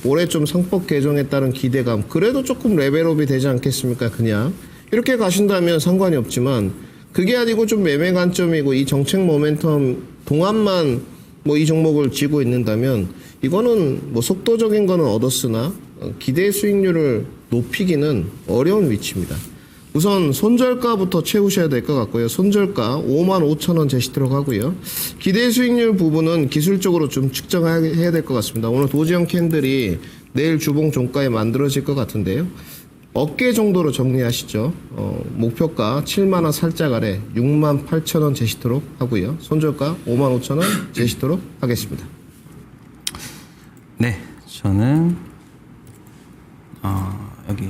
올해 좀 상법 개정에 따른 기대감 그래도 조금 레벨업이 되지 않겠습니까? 그냥 이렇게 가신다면 상관이 없지만 그게 아니고 좀 매매 관점이고 이 정책 모멘텀 동안만 뭐 이 종목을 쥐고 있는다면 이거는 뭐 속도적인 거는 얻었으나 기대 수익률을 높이기는 어려운 위치입니다. 우선 손절가부터 채우셔야 될 것 같고요. 손절가 55,000원 제시토록 하고요. 기대 수익률 부분은 기술적으로 좀 측정해야 될 것 같습니다. 오늘 도지형 캔들이 내일 주봉 종가에 만들어질 것 같은데요. 어깨 정도로 정리하시죠. 목표가 7만원 살짝 아래 68,000원 제시토록 하고요. 손절가 55,000원 제시토록 하겠습니다. 네, 저는 여기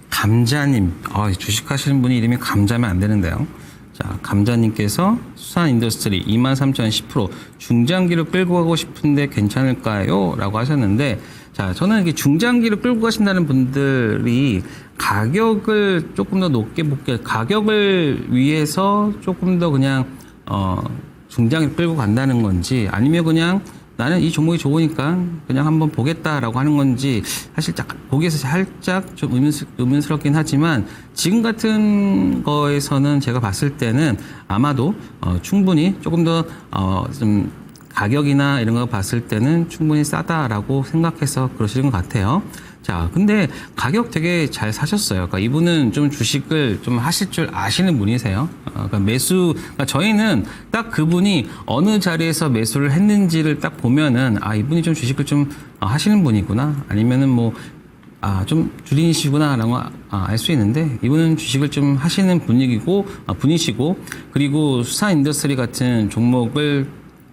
감자님, 주식하시는 분이 이름이 감자면 안 되는데요. 자, 감자님께서 수산인더스트리 23,000원 10% 중장기로 끌고 가고 싶은데 괜찮을까요? 라고 하셨는데, 자, 저는 이게 중장기로 끌고 가신다는 분들이 가격을 조금 더 높게 볼게요. 가격을 위해서 조금 더 그냥, 중장기로 끌고 간다는 건지, 아니면 그냥 나는 이 종목이 좋으니까 그냥 한번 보겠다라고 하는 건지, 사실 보기에서 살짝 좀 의문스럽긴 하지만 지금 같은 거에서는 제가 봤을 때는 아마도 충분히 조금 더 좀 가격이나 이런 거 봤을 때는 충분히 싸다라고 생각해서 그러시는 것 같아요. 자, 근데 가격 되게 잘 사셨어요. 그러니까 이분은 좀 주식을 좀 하실 줄 아시는 분이세요. 그러니까 그러니까 저희는 딱 그분이 어느 자리에서 매수를 했는지를 딱 보면은 이분이 좀 주식을 좀 하시는 분이구나. 아니면은 뭐 좀 주린이시구나라는 거 알 수 있는데, 이분은 주식을 좀 하시는 분이시고, 그리고 수산인더스트리 같은 종목을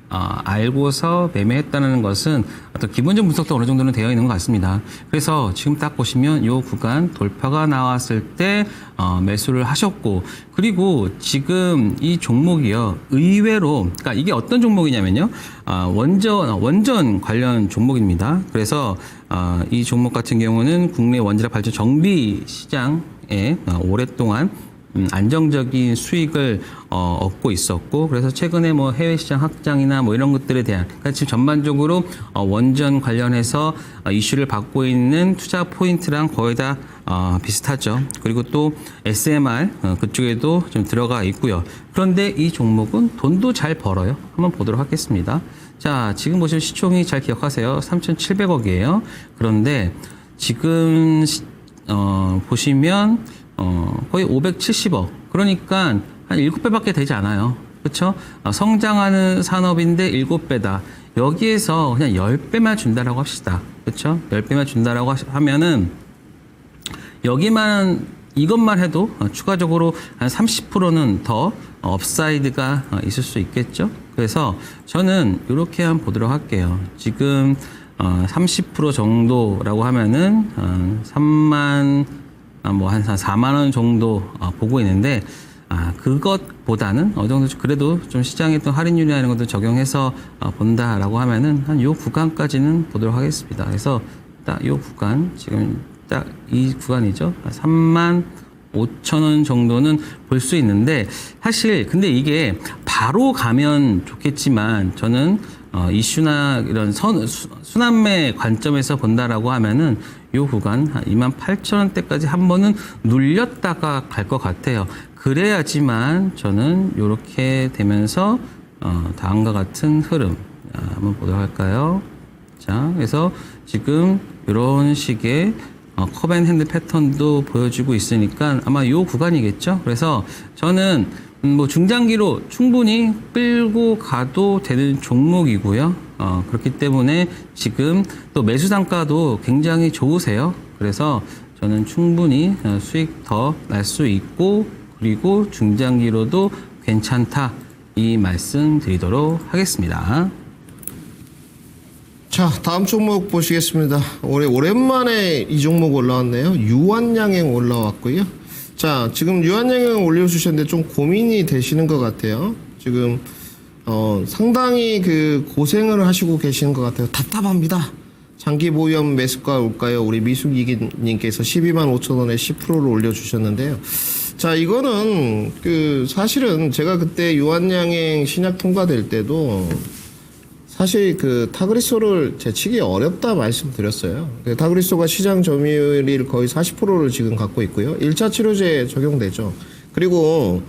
알고서 매매했다는 것은 어떤 기본적 분석도 어느 정도는 되어 있는 것 같습니다. 그래서 지금 딱 보시면 이 구간 돌파가 나왔을 때 매수를 하셨고, 그리고 지금 이 종목이요, 의외로, 그러니까 이게 어떤 종목이냐면요, 원전 관련 종목입니다. 그래서 이 종목 같은 경우는 국내 원자력 발전 정비 시장에 오랫동안 안정적인 수익을 얻고 있었고, 그래서 최근에 뭐 해외 시장 확장이나 뭐 이런 것들에 대한, 그러니까 지금 전반적으로 원전 관련해서 이슈를 받고 있는 투자 포인트랑 거의 다 비슷하죠. 그리고 또 SMR 그쪽에도 좀 들어가 있고요. 그런데 이 종목은 돈도 잘 벌어요. 한번 보도록 하겠습니다. 자, 지금 보시면 시총이 잘 기억하세요. 3,700억이에요. 그런데 지금 보시면 거의 570억. 그러니까 한 7배밖에 되지 않아요. 그렇죠? 성장하는 산업인데 7배다. 여기에서 그냥 10배만 준다라고 합시다. 그렇죠? 10배만 준다라고 하면은 여기만 이것만 해도 추가적으로 한 30%는 더 업사이드가 있을 수 있겠죠. 그래서 저는 이렇게 한번 보도록 할게요. 지금 30% 정도라고 하면은 3만 뭐 한 4만 원 정도 보고 있는데 그것보다는 어느 정도 그래도 좀 시장에 또 할인율이나 이런 것도 적용해서 본다라고 하면은 한 요 구간까지는 보도록 하겠습니다. 그래서 딱 요 구간 지금 딱 이 구간이죠. 3만 5천 원 정도는 볼 수 있는데 사실 근데 이게 바로 가면 좋겠지만 저는 이슈나 이런 순환매 관점에서 본다라고 하면은 요 구간 한 28,000원대까지 한 번은 눌렸다가 갈 것 같아요. 그래야지만 저는 요렇게 되면서 다음과 같은 흐름 한번 보도록 할까요? 자, 그래서 지금 이런 식의 컵앤핸드 패턴도 보여주고 있으니까 아마 요 구간이겠죠. 그래서 저는 뭐 중장기로 충분히 끌고 가도 되는 종목이고요. 그렇기 때문에 지금 또 매수 단가도 굉장히 좋으세요. 그래서 저는 충분히 수익 더 날 수 있고 그리고 중장기로도 괜찮다 이 말씀 드리도록 하겠습니다. 자, 다음 종목 보시겠습니다. 오랜만에 이 종목 올라왔네요. 유한양행 올라왔고요. 자, 지금 유한양행 올려주셨는데 좀 고민이 되시는 것 같아요. 지금 상당히 그 고생을 하시고 계시는 것 같아요. 답답합니다. 장기 보유하면 매수가 올까요? 우리 미숙이님께서 12만 5천 원에 10%를 올려주셨는데요. 자, 이거는 그 사실은 제가 그때 유한양행 신약 통과될 때도 사실 그 타그리소를 제치기 어렵다 말씀드렸어요. 그 타그리소가 시장 점유율이 거의 40%를 지금 갖고 있고요. 1차 치료제 적용되죠. 그리고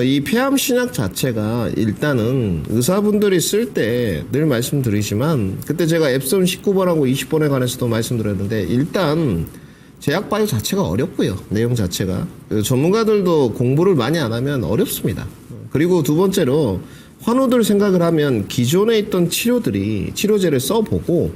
이 폐암 신약 자체가 일단은 의사분들이 쓸 때 늘 말씀드리지만 그때 제가 앱선 19번하고 20번에 관해서도 말씀드렸는데 일단 제약바이오 자체가 어렵고요. 내용 자체가. 그 전문가들도 공부를 많이 안 하면 어렵습니다. 그리고 두 번째로 환우들 생각을 하면 기존에 있던 치료제를 써보고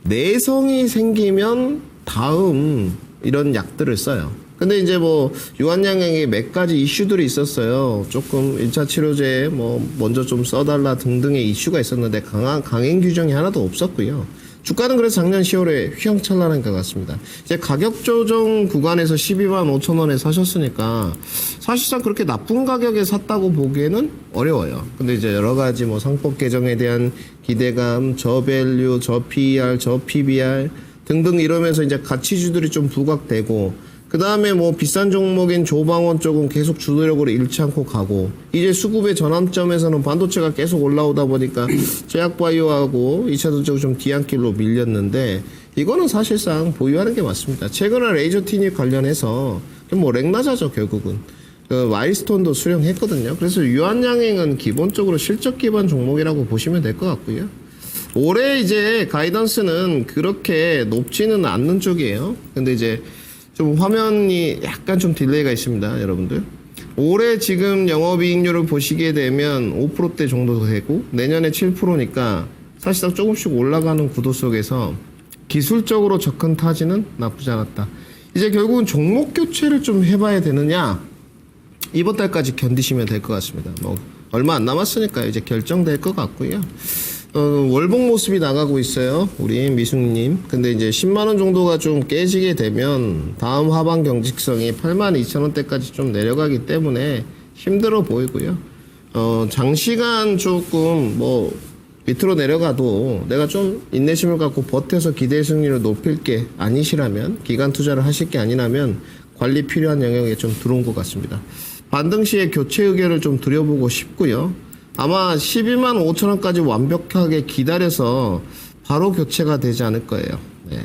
내성이 생기면 다음 이런 약들을 써요. 근데 이제 뭐 유한양행에 몇 가지 이슈들이 있었어요. 조금 1차 치료제 뭐 먼저 좀 써달라 등등의 이슈가 있었는데 강행 규정이 하나도 없었고요. 주가는 그래서 작년 10월에 휘황찬란한 것 같습니다. 이제 가격 조정 구간에서 12만 5천 원에 사셨으니까 사실상 그렇게 나쁜 가격에 샀다고 보기에는 어려워요. 근데 이제 여러 가지 뭐 상법 개정에 대한 기대감, 저밸류, 저PER, 저PBR 등등 이러면서 이제 가치주들이 좀 부각되고 그 다음에 뭐 비싼 종목인 조방원 쪽은 계속 주도력으로 잃지 않고 가고 이제 수급의 전환점에서는 반도체가 계속 올라오다 보니까 제약바이오하고 2차전적으로 좀 뒤안길로 밀렸는데 이거는 사실상 보유하는 게 맞습니다. 최근에 레이저 티닙 관련해서 뭐 렉나자죠 결국은. 그 마일스톤도 수령했거든요. 그래서 유한양행은 기본적으로 실적 기반 종목이라고 보시면 될 것 같고요. 올해 이제 가이던스는 그렇게 높지는 않는 쪽이에요. 근데 이제 좀 화면이 약간 좀 딜레이가 있습니다, 여러분들. 올해 지금 영업이익률을 보시게 되면 5%대 정도 되고 내년에 7%니까 사실상 조금씩 올라가는 구도 속에서 기술적으로 접근 타지는 나쁘지 않았다. 이제 결국은 종목 교체를 좀 해봐야 되느냐 이번 달까지 견디시면 될 것 같습니다. 뭐 얼마 안 남았으니까 이제 결정될 것 같고요. 월봉 모습이 나가고 있어요. 우리 미숙님. 근데 이제 10만원 정도가 좀 깨지게 되면 다음 하방 경직성이 82,000원대까지 좀 내려가기 때문에 힘들어 보이고요. 장시간 조금 뭐 밑으로 내려가도 내가 좀 인내심을 갖고 버텨서 기대 승리를 높일 게 아니시라면 기간 투자를 하실 게 아니라면 관리 필요한 영역에 좀 들어온 것 같습니다. 반등 시에 교체 의견을 좀 드려보고 싶고요. 아마 12만 5천 원까지 완벽하게 기다려서 바로 교체가 되지 않을 거예요. 네.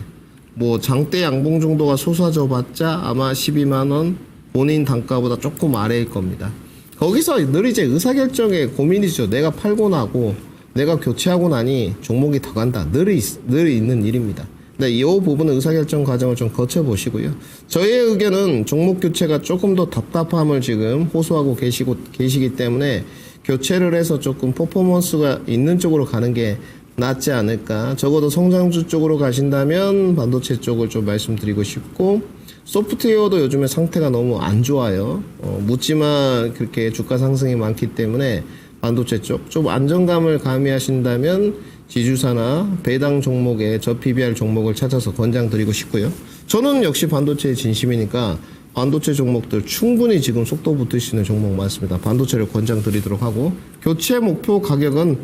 뭐 장대 양봉 정도가 솟아져 봤자 아마 12만 원 본인 단가보다 조금 아래일 겁니다. 거기서 늘 이제 의사결정에 고민이죠. 내가 팔고 나고 내가 교체하고 나니 종목이 더 간다. 늘 있는 일입니다. 네, 이 부분은 의사결정 과정을 좀 거쳐보시고요. 저의 의견은 종목 교체가 조금 더 답답함을 지금 호소하고 계시기 때문에 교체를 해서 조금 퍼포먼스가 있는 쪽으로 가는 게 낫지 않을까. 적어도 성장주 쪽으로 가신다면 반도체 쪽을 좀 말씀드리고 싶고 소프트웨어도 요즘에 상태가 너무 안 좋아요. 묻지마 그렇게 주가 상승이 많기 때문에 반도체 쪽 좀 안정감을 가미하신다면 지주사나 배당 종목의 저 PBR 종목을 찾아서 권장드리고 싶고요. 저는 역시 반도체의 진심이니까 반도체 종목들 충분히 지금 속도 붙으시는 종목 많습니다. 반도체를 권장드리도록 하고 교체 목표 가격은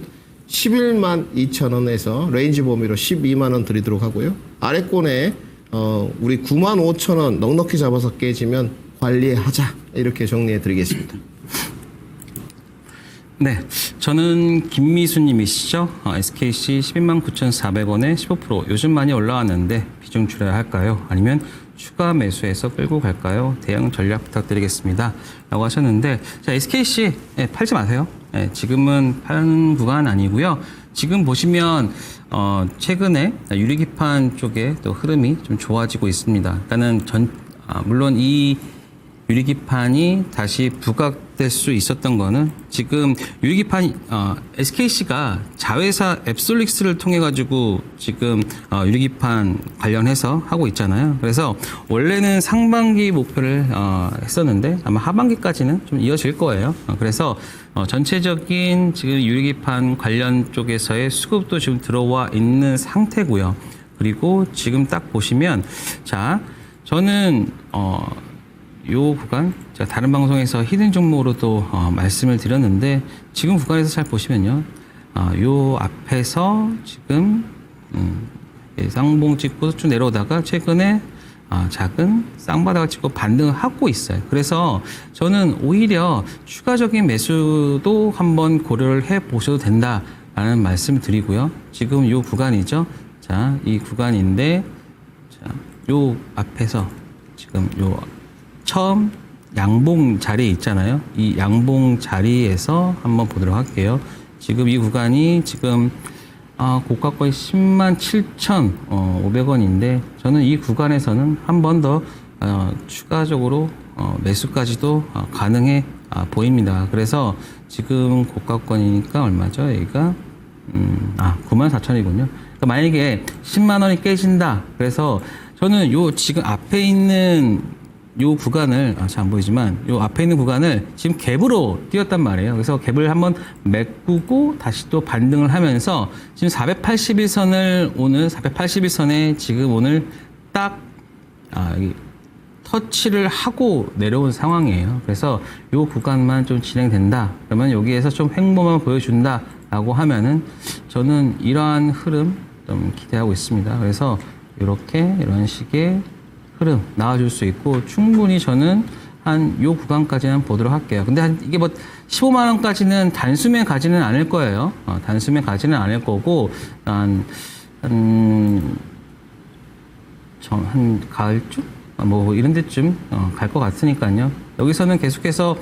11만 2천 원에서 레인지 범위로 12만 원 드리도록 하고요. 아래권에 우리 9만 5천 원 넉넉히 잡아서 깨지면 관리하자 이렇게 정리해 드리겠습니다. 네, 저는 김미수님이시죠? SKC 11만 9,400원에 15% 요즘 많이 올라왔는데 비중 줄여야 할까요? 아니면 추가 매수해서 끌고 갈까요? 대응 전략 부탁드리겠습니다. 라고 하셨는데 자, SKC 팔지 마세요. 지금은 파는 구간 아니고요. 지금 보시면 최근에 유리기판 쪽에 또 흐름이 좀 좋아지고 있습니다. 일단은 물론 이 유리기판이 다시 부각될 수 있었던 거는 지금 유리기판 SKC가 자회사 앱솔릭스를 통해 가지고 지금 유리기판 관련해서 하고 있잖아요. 그래서 원래는 상반기 목표를 했었는데 아마 하반기까지는 좀 이어질 거예요. 그래서 전체적인 지금 유리기판 관련 쪽에서의 수급도 지금 들어와 있는 상태고요. 그리고 지금 딱 보시면 자 저는 요 구간 제가 다른 방송에서 히든 종목으로도 말씀을 드렸는데 지금 구간에서 잘 보시면요. 요 앞에서 지금 쌍봉 찍고 쭉 내려오다가 최근에 작은 쌍바닥을 찍고 반등을 하고 있어요. 그래서 저는 오히려 추가적인 매수도 한번 고려를 해 보셔도 된다라는 말씀을 드리고요. 지금 요 구간이죠. 자, 이 구간인데 자, 요 앞에서 지금 요 처음 양봉 자리에 있잖아요. 이 양봉 자리에서 한번 보도록 할게요. 지금 이 구간이 지금 고가거의 10만 7,500원인데 저는 이 구간에서는 한 번 더 추가적으로 매수까지도 가능해 보입니다. 그래서 지금 고가권이니까 얼마죠? 여기가 94,000원이군요. 그러니까 만약에 10만 원이 깨진다. 그래서 저는 요 지금 앞에 있는 요 구간을 잘 안 보이지만 요 앞에 있는 구간을 지금 갭으로 띄웠단 말이에요. 그래서 갭을 한번 메꾸고 다시 또 반등을 하면서 지금 481선을 오늘 481선에 지금 오늘 딱 여기 터치를 하고 내려온 상황이에요. 그래서 요 구간만 좀 진행된다. 그러면 여기에서 좀 횡보만 보여준다라고 하면은 저는 이러한 흐름 좀 기대하고 있습니다. 그래서 이렇게 이런 식의 흐름 나와줄 수 있고 충분히 저는 한 요 구간까지는 보도록 할게요. 근데 이게 뭐 15만 원까지는 단숨에 가지는 않을 거예요. 단숨에 가지는 않을 거고 한 가을쯤 뭐 이런 데쯤 갈 것 같으니까요. 여기서는 계속해서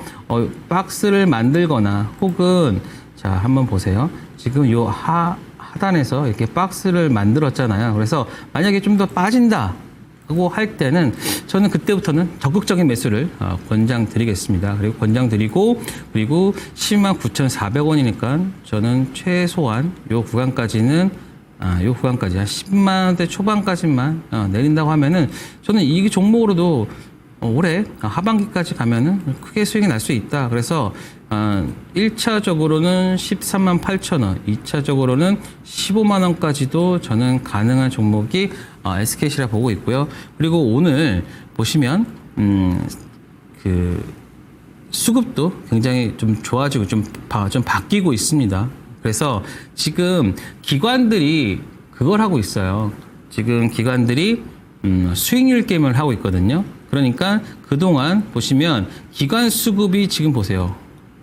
박스를 만들거나 혹은 자 한번 보세요. 지금 요 하단에서 이렇게 박스를 만들었잖아요. 그래서 만약에 좀 더 빠진다. 하고 할 때는 저는 그때부터는 적극적인 매수를 권장드리겠습니다. 그리고 권장드리고 그리고 10만 9,400원이니까 저는 최소한 요 구간까지는 요 구간까지 한 10만 원대 초반까지만 내린다고 하면은 저는 이 종목으로도 올해 하반기까지 가면은 크게 수익이 날 수 있다. 그래서 1차적으로는 13만 8천 원, 2차적으로는 15만 원까지도 저는 가능한 종목이 SKC라 보고 있고요. 그리고 오늘 보시면 그 수급도 굉장히 좀 좋아지고 좀 바뀌고 있습니다. 그래서 지금 기관들이 그걸 하고 있어요. 지금 기관들이 수익률 게임을 하고 있거든요. 그러니까 그동안 보시면 기관 수급이 지금 보세요.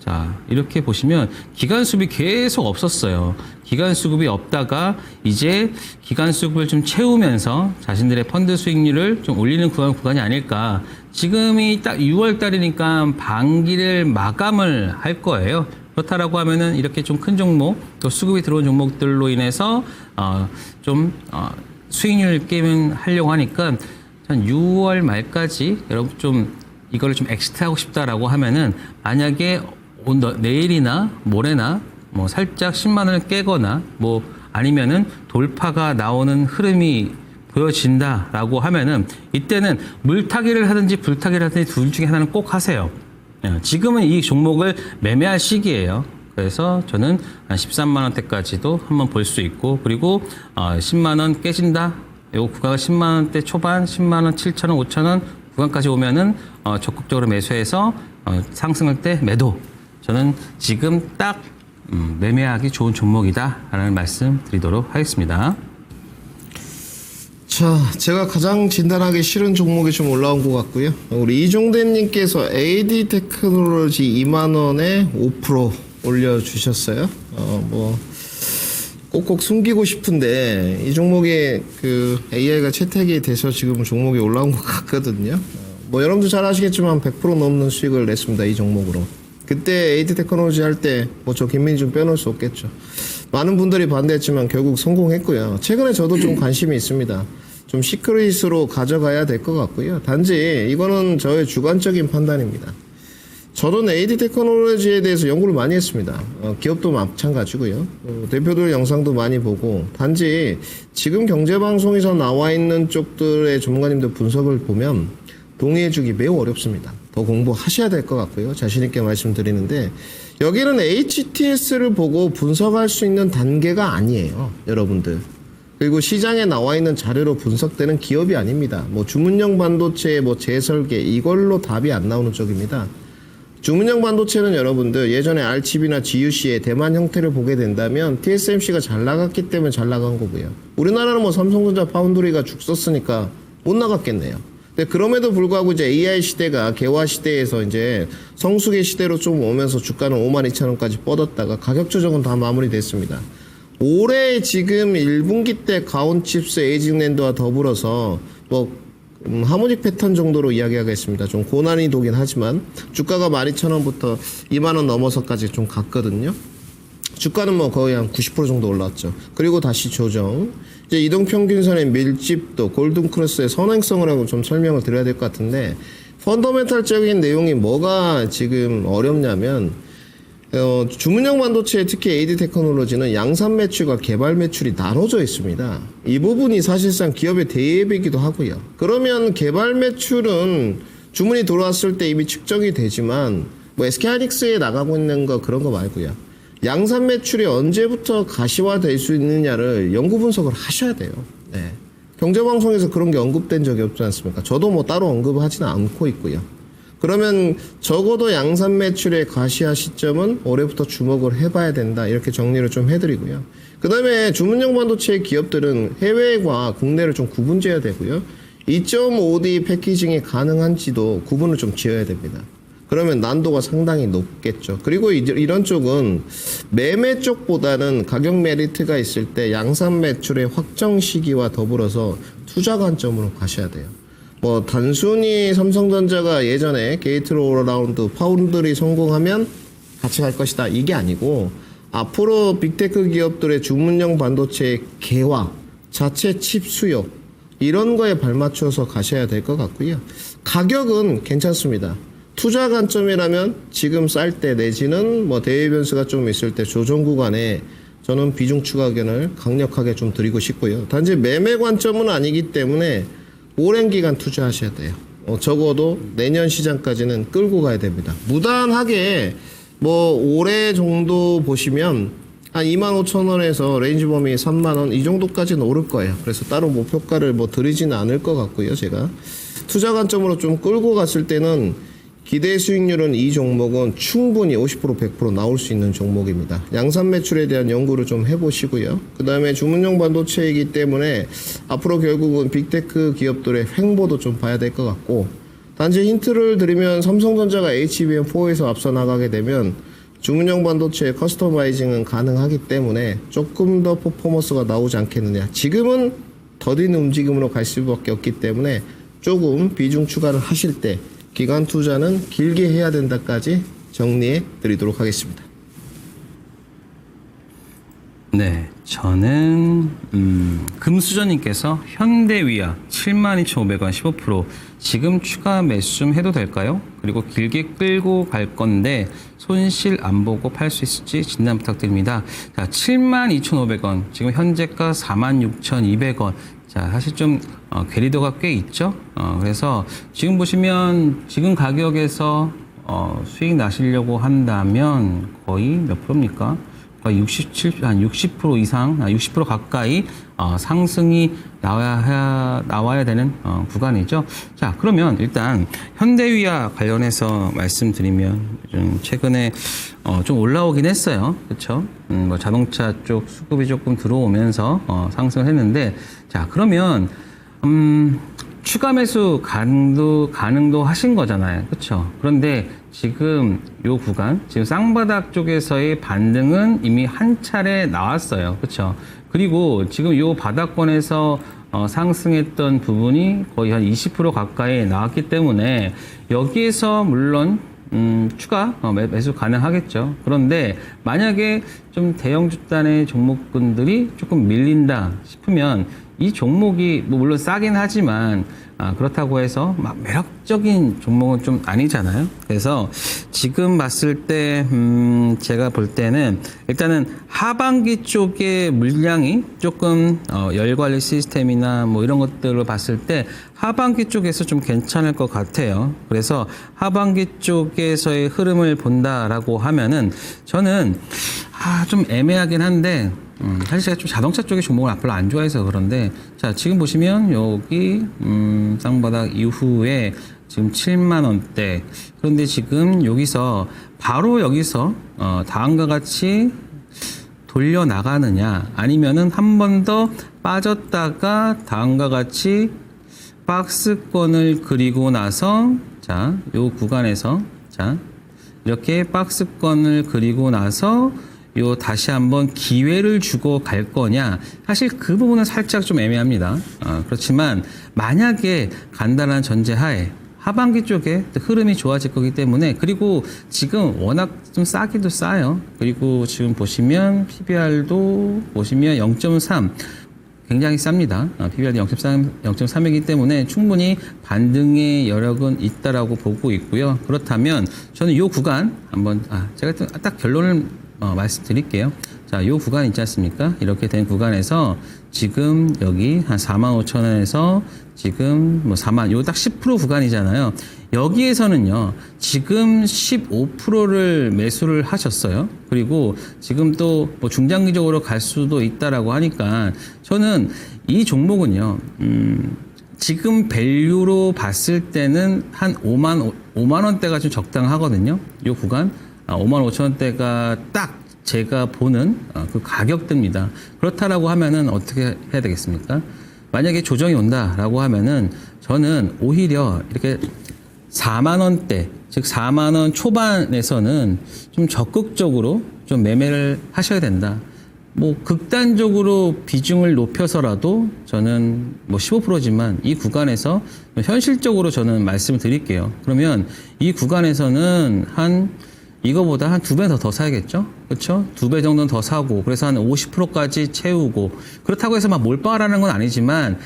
자, 이렇게 보시면 기관 수급이 계속 없었어요. 기관 수급이 없다가 이제 기관 수급을 좀 채우면서 자신들의 펀드 수익률을 좀 올리는 구간이 아닐까. 지금이 딱 6월 달이니까 반기를 마감을 할 거예요. 그렇다라고 하면은 이렇게 좀 큰 종목, 또 수급이 들어온 종목들로 인해서 수익률 게임을 하려고 하니까 한 6월 말까지 여러분 좀 이거를 좀 엑시트하고 싶다라고 하면은 만약에 내일이나 모레나 뭐 살짝 10만 원을 깨거나 뭐 아니면은 돌파가 나오는 흐름이 보여진다라고 하면은 이때는 물타기를 하든지 불타기를 하든지 둘 중에 하나는 꼭 하세요. 지금은 이 종목을 매매할 시기예요. 그래서 저는 한 13만 원대까지도 한번 볼 수 있고, 그리고 10만 원 깨진다. 요 구간은 10만 원대 초반, 10만 원, 7천 원, 5천 원 구간까지 오면은 적극적으로 매수해서 상승할 때 매도. 저는 지금 딱 매매하기 좋은 종목이다라는 말씀 드리도록 하겠습니다. 자, 제가 가장 진단하기 싫은 종목이 좀 올라온 것 같고요. 우리 이종대님께서 AD 테크놀로지 2만원에 5% 올려주셨어요. 꼭꼭 숨기고 싶은데, 이 종목에 그 AI가 채택이 돼서 지금 종목이 올라온 것 같거든요. 여러분들 잘 아시겠지만 100% 넘는 수익을 냈습니다. 이 종목으로. 그때 AD 테크놀로지 할 때, 저 김민희 좀 빼놓을 수 없겠죠. 많은 분들이 반대했지만 결국 성공했고요. 최근에 저도 좀 관심이 있습니다. 좀 시크릿으로 가져가야 될 것 같고요. 단지 이거는 저의 주관적인 판단입니다. 저는 AD 테크놀로지에 대해서 연구를 많이 했습니다. 기업도 마찬가지고요. 대표들 영상도 많이 보고, 단지 지금 경제방송에서 나와 있는 쪽들의 전문가님들 분석을 보면 동의해주기 매우 어렵습니다. 더 공부하셔야 될 것 같고요. 자신있게 말씀드리는데, 여기는 HTS를 보고 분석할 수 있는 단계가 아니에요, 여러분들. 그리고 시장에 나와 있는 자료로 분석되는 기업이 아닙니다. 주문형 반도체, 재설계, 이걸로 답이 안 나오는 쪽입니다. 주문형 반도체는 여러분들 예전에 RCB나 GUC의 대만 형태를 보게 된다면 TSMC가 잘 나갔기 때문에 잘 나간 거고요. 우리나라는 삼성전자 파운드리가 죽 썼으니까 못 나갔겠네요. 근데 그럼에도 불구하고 이제 AI 시대가 개화 시대에서 이제 성숙의 시대로 좀 오면서 주가는 52,000원까지 뻗었다가 가격 조정은 다 마무리됐습니다. 올해 지금 1분기 때 가온칩스, 에이징랜드와 더불어서 하모닉 패턴 정도로 이야기하겠습니다. 좀 고난이 도긴 하지만 주가가 12,000원부터 2만원 넘어서까지 좀 갔거든요. 주가는 거의 한 90% 정도 올랐죠. 그리고 다시 조정. 이제 이동평균선의 밀집도, 골든크로스의 선행성을 하고 좀 설명을 드려야 될 것 같은데, 펀더멘탈적인 내용이 뭐가 지금 어렵냐면, 주문형 반도체, 특히 AD 테크놀로지는 양산 매출과 개발 매출이 나눠져 있습니다. 이 부분이 사실상 기업의 대입이기도 하고요. 그러면 개발 매출은 주문이 들어왔을 때 이미 측정이 되지만, SK하이닉스에 나가고 있는 거 그런 거 말고요. 양산 매출이 언제부터 가시화될 수 있느냐를 연구 분석을 하셔야 돼요. 네. 경제방송에서 그런 게 언급된 적이 없지 않습니까? 저도 따로 언급하지는 않고 있고요. 그러면 적어도 양산 매출의 가시화 시점은 올해부터 주목을 해봐야 된다. 이렇게 정리를 좀 해드리고요. 그 다음에 주문형 반도체 기업들은 해외와 국내를 좀 구분지어야 되고요. 2.5D 패키징이 가능한지도 구분을 좀 지어야 됩니다. 그러면 난도가 상당히 높겠죠. 그리고 이런 쪽은 매매 쪽보다는 가격 메리트가 있을 때 양산 매출의 확정 시기와 더불어서 투자 관점으로 가셔야 돼요. 단순히 삼성전자가 예전에 게이트로라운드 파운드리 성공하면 같이 갈 것이다, 이게 아니고, 앞으로 빅테크 기업들의 주문형 반도체의 개화, 자체 칩 수요, 이런 거에 발맞춰서 가셔야 될 것 같고요. 가격은 괜찮습니다. 투자 관점이라면 지금 쌀 때 내지는 대외 변수가 좀 있을 때 조정 구간에 저는 비중 추가 의견을 강력하게 좀 드리고 싶고요. 단지 매매 관점은 아니기 때문에 오랜 기간 투자하셔야 돼요. 적어도 내년 시장까지는 끌고 가야 됩니다. 무난하게 올해 정도 보시면 한 25,000원에서 레인지 범위 3만원 이 정도까지는 오를 거예요. 그래서 따로 목표가를 드리지는 않을 것 같고요. 제가 투자 관점으로 좀 끌고 갔을 때는 기대 수익률은 이 종목은 충분히 50% 100% 나올 수 있는 종목입니다. 양산 매출에 대한 연구를 좀 해보시고요. 그 다음에 주문형 반도체이기 때문에 앞으로 결국은 빅테크 기업들의 횡보도 좀 봐야 될 것 같고, 단지 힌트를 드리면 삼성전자가 HBM4에서 앞서 나가게 되면 주문형 반도체의 커스터마이징은 가능하기 때문에 조금 더 퍼포먼스가 나오지 않겠느냐. 지금은 더딘 움직임으로 갈 수밖에 없기 때문에 조금 비중 추가를 하실 때 기간 투자는 길게 해야 된다까지 정리해 드리도록 하겠습니다. 네, 저는 금수저님께서 현대위아 72,500원 15% 지금 추가 매수 좀 해도 될까요? 그리고 길게 끌고 갈 건데 손실 안 보고 팔 수 있을지 진단 부탁드립니다. 자, 72,500원 지금 현재가 46,200원. 자, 사실 좀 괴리도가 꽤 있죠. 그래서 지금 보시면 지금 가격에서 수익 나시려고 한다면 거의 몇 프로입니까? 거의 60% 이상, 60% 가까이 상승이 나와야 되는 구간이죠. 자, 그러면 일단 현대위아 관련해서 말씀드리면 좀 최근에 좀 올라오긴 했어요. 그렇죠? 뭐 자동차 쪽 수급이 조금 들어오면서 상승을 했는데, 자, 그러면 추가 매수 가능도 하신 거잖아요. 그렇죠? 그런데 지금 요 구간, 지금 쌍바닥 쪽에서의 반등은 이미 한 차례 나왔어요. 그렇죠? 그리고 지금 요 바닥권에서 상승했던 부분이 거의 한 20% 가까이 나왔기 때문에 여기에서 물론 추가 매수 가능하겠죠. 그런데 만약에 좀 대형 주단의 종목군들이 조금 밀린다 싶으면 이 종목이 뭐 물론 싸긴 하지만 그렇다고 해서 막 매력적인 종목은 좀 아니잖아요. 그래서 지금 봤을 때 제가 볼 때는 일단은 하반기 쪽에 물량이 조금 열 관리 시스템이나 뭐 이런 것들을 봤을 때 하반기 쪽에서 좀 괜찮을 것 같아요. 그래서 하반기 쪽에서의 흐름을 본다라고 하면은 저는 좀 애매하긴 한데 사실 제가 좀 자동차 쪽의 종목을 별로 안 좋아해서 그런데, 자, 지금 보시면 여기 쌍바닥 이후에 지금 7만 원대. 그런데 지금 여기서 바로 여기서 다음과 같이 돌려 나가느냐, 아니면은 한 번 더 빠졌다가 다음과 같이 박스권을 그리고 나서, 자, 요 구간에서, 자, 이렇게 박스권을 그리고 나서 요 다시 한번 기회를 주고 갈 거냐, 사실 그 부분은 살짝 좀 애매합니다. 그렇지만 만약에 간단한 전제하에 하반기 쪽에 흐름이 좋아질 거기 때문에, 그리고 지금 워낙 좀 싸기도 싸요. 그리고 지금 보시면 PBR도 보시면 0.3 굉장히 쌉니다. PBR도 0.3이기 때문에 충분히 반등의 여력은 있다라고 보고 있고요. 그렇다면 저는 이 구간 한번 제가 딱 결론을 말씀드릴게요. 자, 요 구간 있지 않습니까? 이렇게 된 구간에서 지금 여기 한 45,000원에서 지금 뭐 4만, 요 딱 10% 구간이잖아요. 여기에서는요, 지금 15%를 매수를 하셨어요. 그리고 지금 또 뭐 중장기적으로 갈 수도 있다라고 하니까 저는 이 종목은요, 지금 밸류로 봤을 때는 한 5만 원대가 좀 적당하거든요. 요 구간. 5만 5천 원대가 딱 제가 보는 그 가격대입니다. 그렇다라고 하면은 어떻게 해야 되겠습니까? 만약에 조정이 온다라고 하면은 저는 오히려 이렇게 4만 원대, 즉 4만 원 초반에서는 좀 적극적으로 좀 매매를 하셔야 된다. 뭐 극단적으로 비중을 높여서라도 저는 뭐 15%지만 이 구간에서 현실적으로 저는 말씀을 드릴게요. 그러면 이 구간에서는 이거보다 한 2배 더 사야겠죠? 그렇죠? 2배 정도는 더 사고, 그래서 한 50%까지 채우고, 그렇다고 해서 막 몰빵하라는 건 아니지만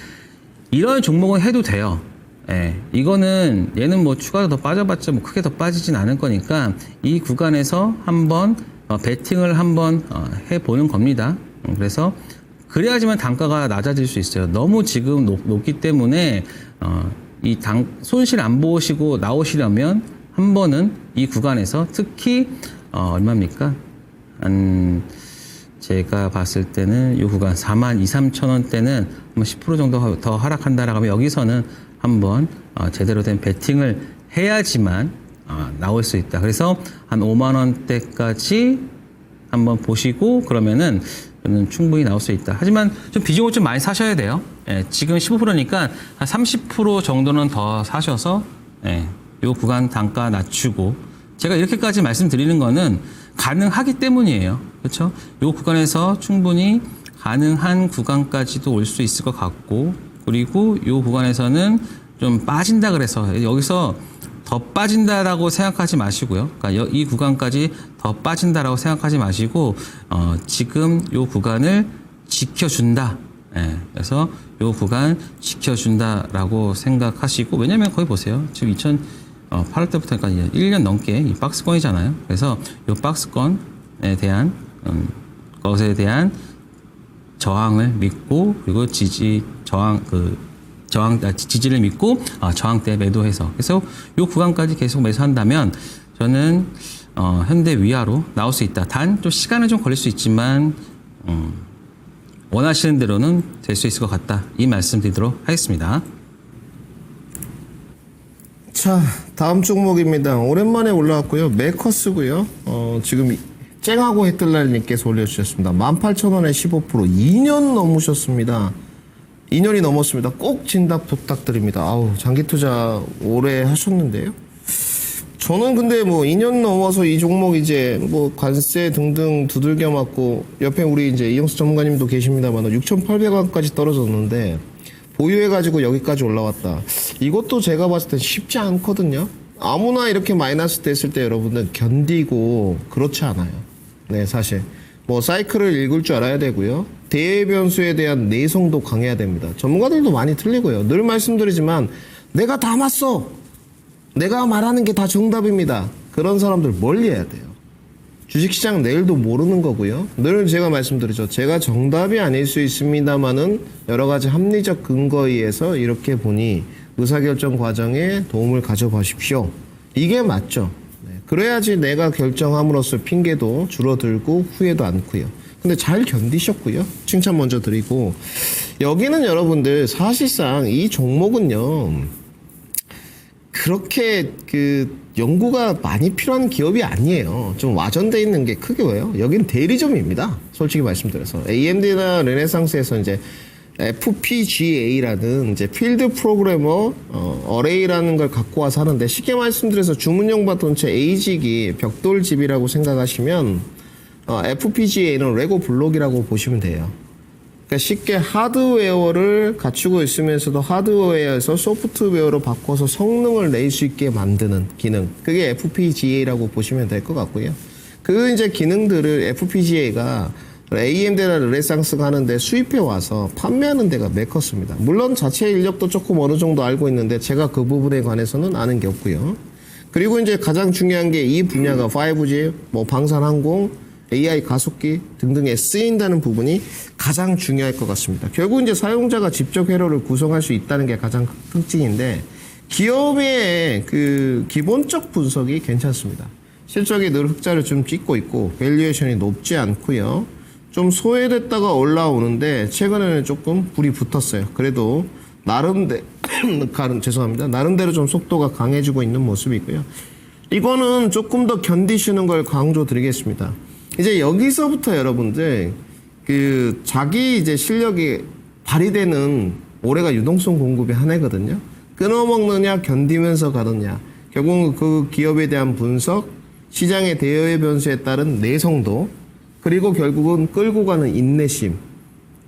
이런 종목은 해도 돼요. 예, 이거는 얘는 뭐 추가로 더 빠져봤자 뭐 크게 더 빠지진 않을 거니까 이 구간에서 한번 베팅을 한번 해보는 겁니다. 그래서 그래야지만 단가가 낮아질 수 있어요. 너무 지금 높기 때문에 손실 안 보시고 나오시려면 한 번은 이 구간에서 특히 얼마입니까? 제가 봤을 때는 이 구간 42,000, 3,000원대는 10% 정도 더 하락한다라고 하면 여기서는 한번 제대로 된 베팅을 해야지만 나올 수 있다. 그래서 한 5만 원대까지 한번 보시고 그러면은 저는 충분히 나올 수 있다. 하지만 좀 비중을 좀 많이 사셔야 돼요. 예, 지금 15%니까 한 30% 정도는 더 사셔서 이 구간 단가 낮추고, 제가 이렇게까지 말씀드리는 거는 가능하기 때문이에요. 그렇죠? 이 구간에서 충분히 가능한 구간까지도 올 수 있을 것 같고, 그리고 이 구간에서는 좀 빠진다 그래서 여기서 더 빠진다라고 생각하지 마시고요. 그러니까 이 구간까지 더 빠진다라고 생각하지 마시고 지금 이 구간을 지켜준다. 예, 그래서 이 구간 지켜준다라고 생각하시고 왜냐하면 거기 보세요. 지금 8월 때부터 그러니까 1년 넘게 이 박스권이잖아요. 그래서 이 박스권에 대한 것에 대한 저항을 믿고 그리고 지지를 믿고 저항대 매도해서 그래서 이 구간까지 계속 매수한다면 저는 현대 위아로 나올 수 있다. 단 좀 시간은 좀 걸릴 수 있지만 원하시는 대로는 될 수 있을 것 같다. 이 말씀 드리도록 하겠습니다. 자, 다음 종목입니다. 오랜만에 올라왔고요. 메커스고요. 지금 쨍하고 해뜰날님께서 올려주셨습니다. 18,000원에 15% 2년 넘으셨습니다. 2년이 넘었습니다. 꼭 진답 부탁드립니다. 장기 투자 오래 하셨는데요. 저는 근데 뭐 2년 넘어서 이 종목 이제 뭐 관세 등등 두들겨 맞고 옆에 우리 이제 이영수 전문가님도 계십니다만 6,800원까지 떨어졌는데 보유해가지고 여기까지 올라왔다. 이것도 제가 봤을 땐 쉽지 않거든요. 아무나 이렇게 마이너스 됐을 때 여러분들 견디고 그렇지 않아요. 네, 사실. 뭐 사이클을 읽을 줄 알아야 되고요. 대변수에 대한 내성도 강해야 됩니다. 전문가들도 많이 틀리고요. 늘 말씀드리지만 내가 다 맞어. 내가 말하는 게 다 정답입니다. 그런 사람들 멀리해야 돼요. 주식시장 내일도 모르는 거고요. 늘 제가 말씀드리죠. 제가 정답이 아닐 수 있습니다만은 여러 가지 합리적 근거에 의해서 이렇게 보니 의사결정 과정에 도움을 가져보십시오. 이게 맞죠. 네. 그래야지 내가 결정함으로써 핑계도 줄어들고 후회도 않고요. 근데 잘 견디셨고요. 칭찬 먼저 드리고 여기는 여러분들 사실상 이 종목은요. 그렇게 연구가 많이 필요한 기업이 아니에요. 좀 와전돼 있는 게 크게 왜요? 여긴 대리점입니다. 솔직히 말씀드려서 AMD나 르네상스에서 이제 FPGA라는 이제 필드 프로그래머 어레이라는 걸 갖고 와서 하는데 쉽게 말씀드려서 주문용 반도체 AG기 벽돌집이라고 생각하시면 FPGA는 레고 블록이라고 보시면 돼요. 그러니까 쉽게 하드웨어를 갖추고 있으면서도 하드웨어에서 소프트웨어로 바꿔서 성능을 낼 수 있게 만드는 기능. 그게 FPGA라고 보시면 될 것 같고요. 그 이제 기능들을 FPGA가 AMD나 르네상스가 하는데 수입해 와서 판매하는 데가 메커스입니다. 물론 자체 인력도 조금 어느 정도 알고 있는데 제가 그 부분에 관해서는 아는 게 없고요. 그리고 이제 가장 중요한 게 이 분야가 5G, 뭐 방산항공, AI 가속기 등등에 쓰인다는 부분이 가장 중요할 것 같습니다. 결국 이제 사용자가 직접 회로를 구성할 수 있다는 게 가장 특징인데 기업의 그 기본적 분석이 괜찮습니다. 실적이 늘 흑자를 좀 찍고 있고 밸류에이션이 높지 않고요. 좀 소외됐다가 올라오는데 최근에는 조금 불이 붙었어요. 그래도 나름대로 좀 속도가 강해지고 있는 모습이고요. 이거는 조금 더 견디시는 걸 강조드리겠습니다. 이제 여기서부터 여러분들 자기 이제 실력이 발휘되는 올해가 유동성 공급의 한 해거든요. 끊어먹느냐 견디면서 가느냐. 결국은 그 기업에 대한 분석, 시장의 대여의 변수에 따른 내성도, 그리고 결국은 끌고 가는 인내심.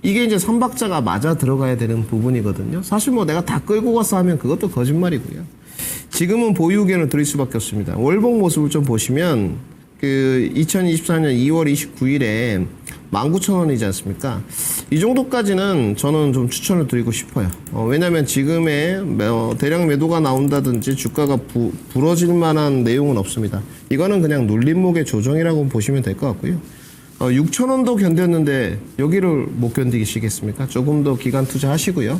이게 이제 삼박자가 맞아 들어가야 되는 부분이거든요. 사실 뭐 내가 다 끌고 가서 하면 그것도 거짓말이고요. 지금은 보유 의견을 드릴 수밖에 없습니다. 월봉 모습을 좀 보시면 2024년 2월 29일에 19,000원이지 않습니까? 이 정도까지는 저는 좀 추천을 드리고 싶어요. 왜냐면 지금의 대량 매도가 나온다든지 주가가 부러질 만한 내용은 없습니다. 이거는 그냥 눌림목의 조정이라고 보시면 될 것 같고요. 6,000원도 견뎠는데 여기를 못 견디시겠습니까? 조금 더 기간 투자하시고요.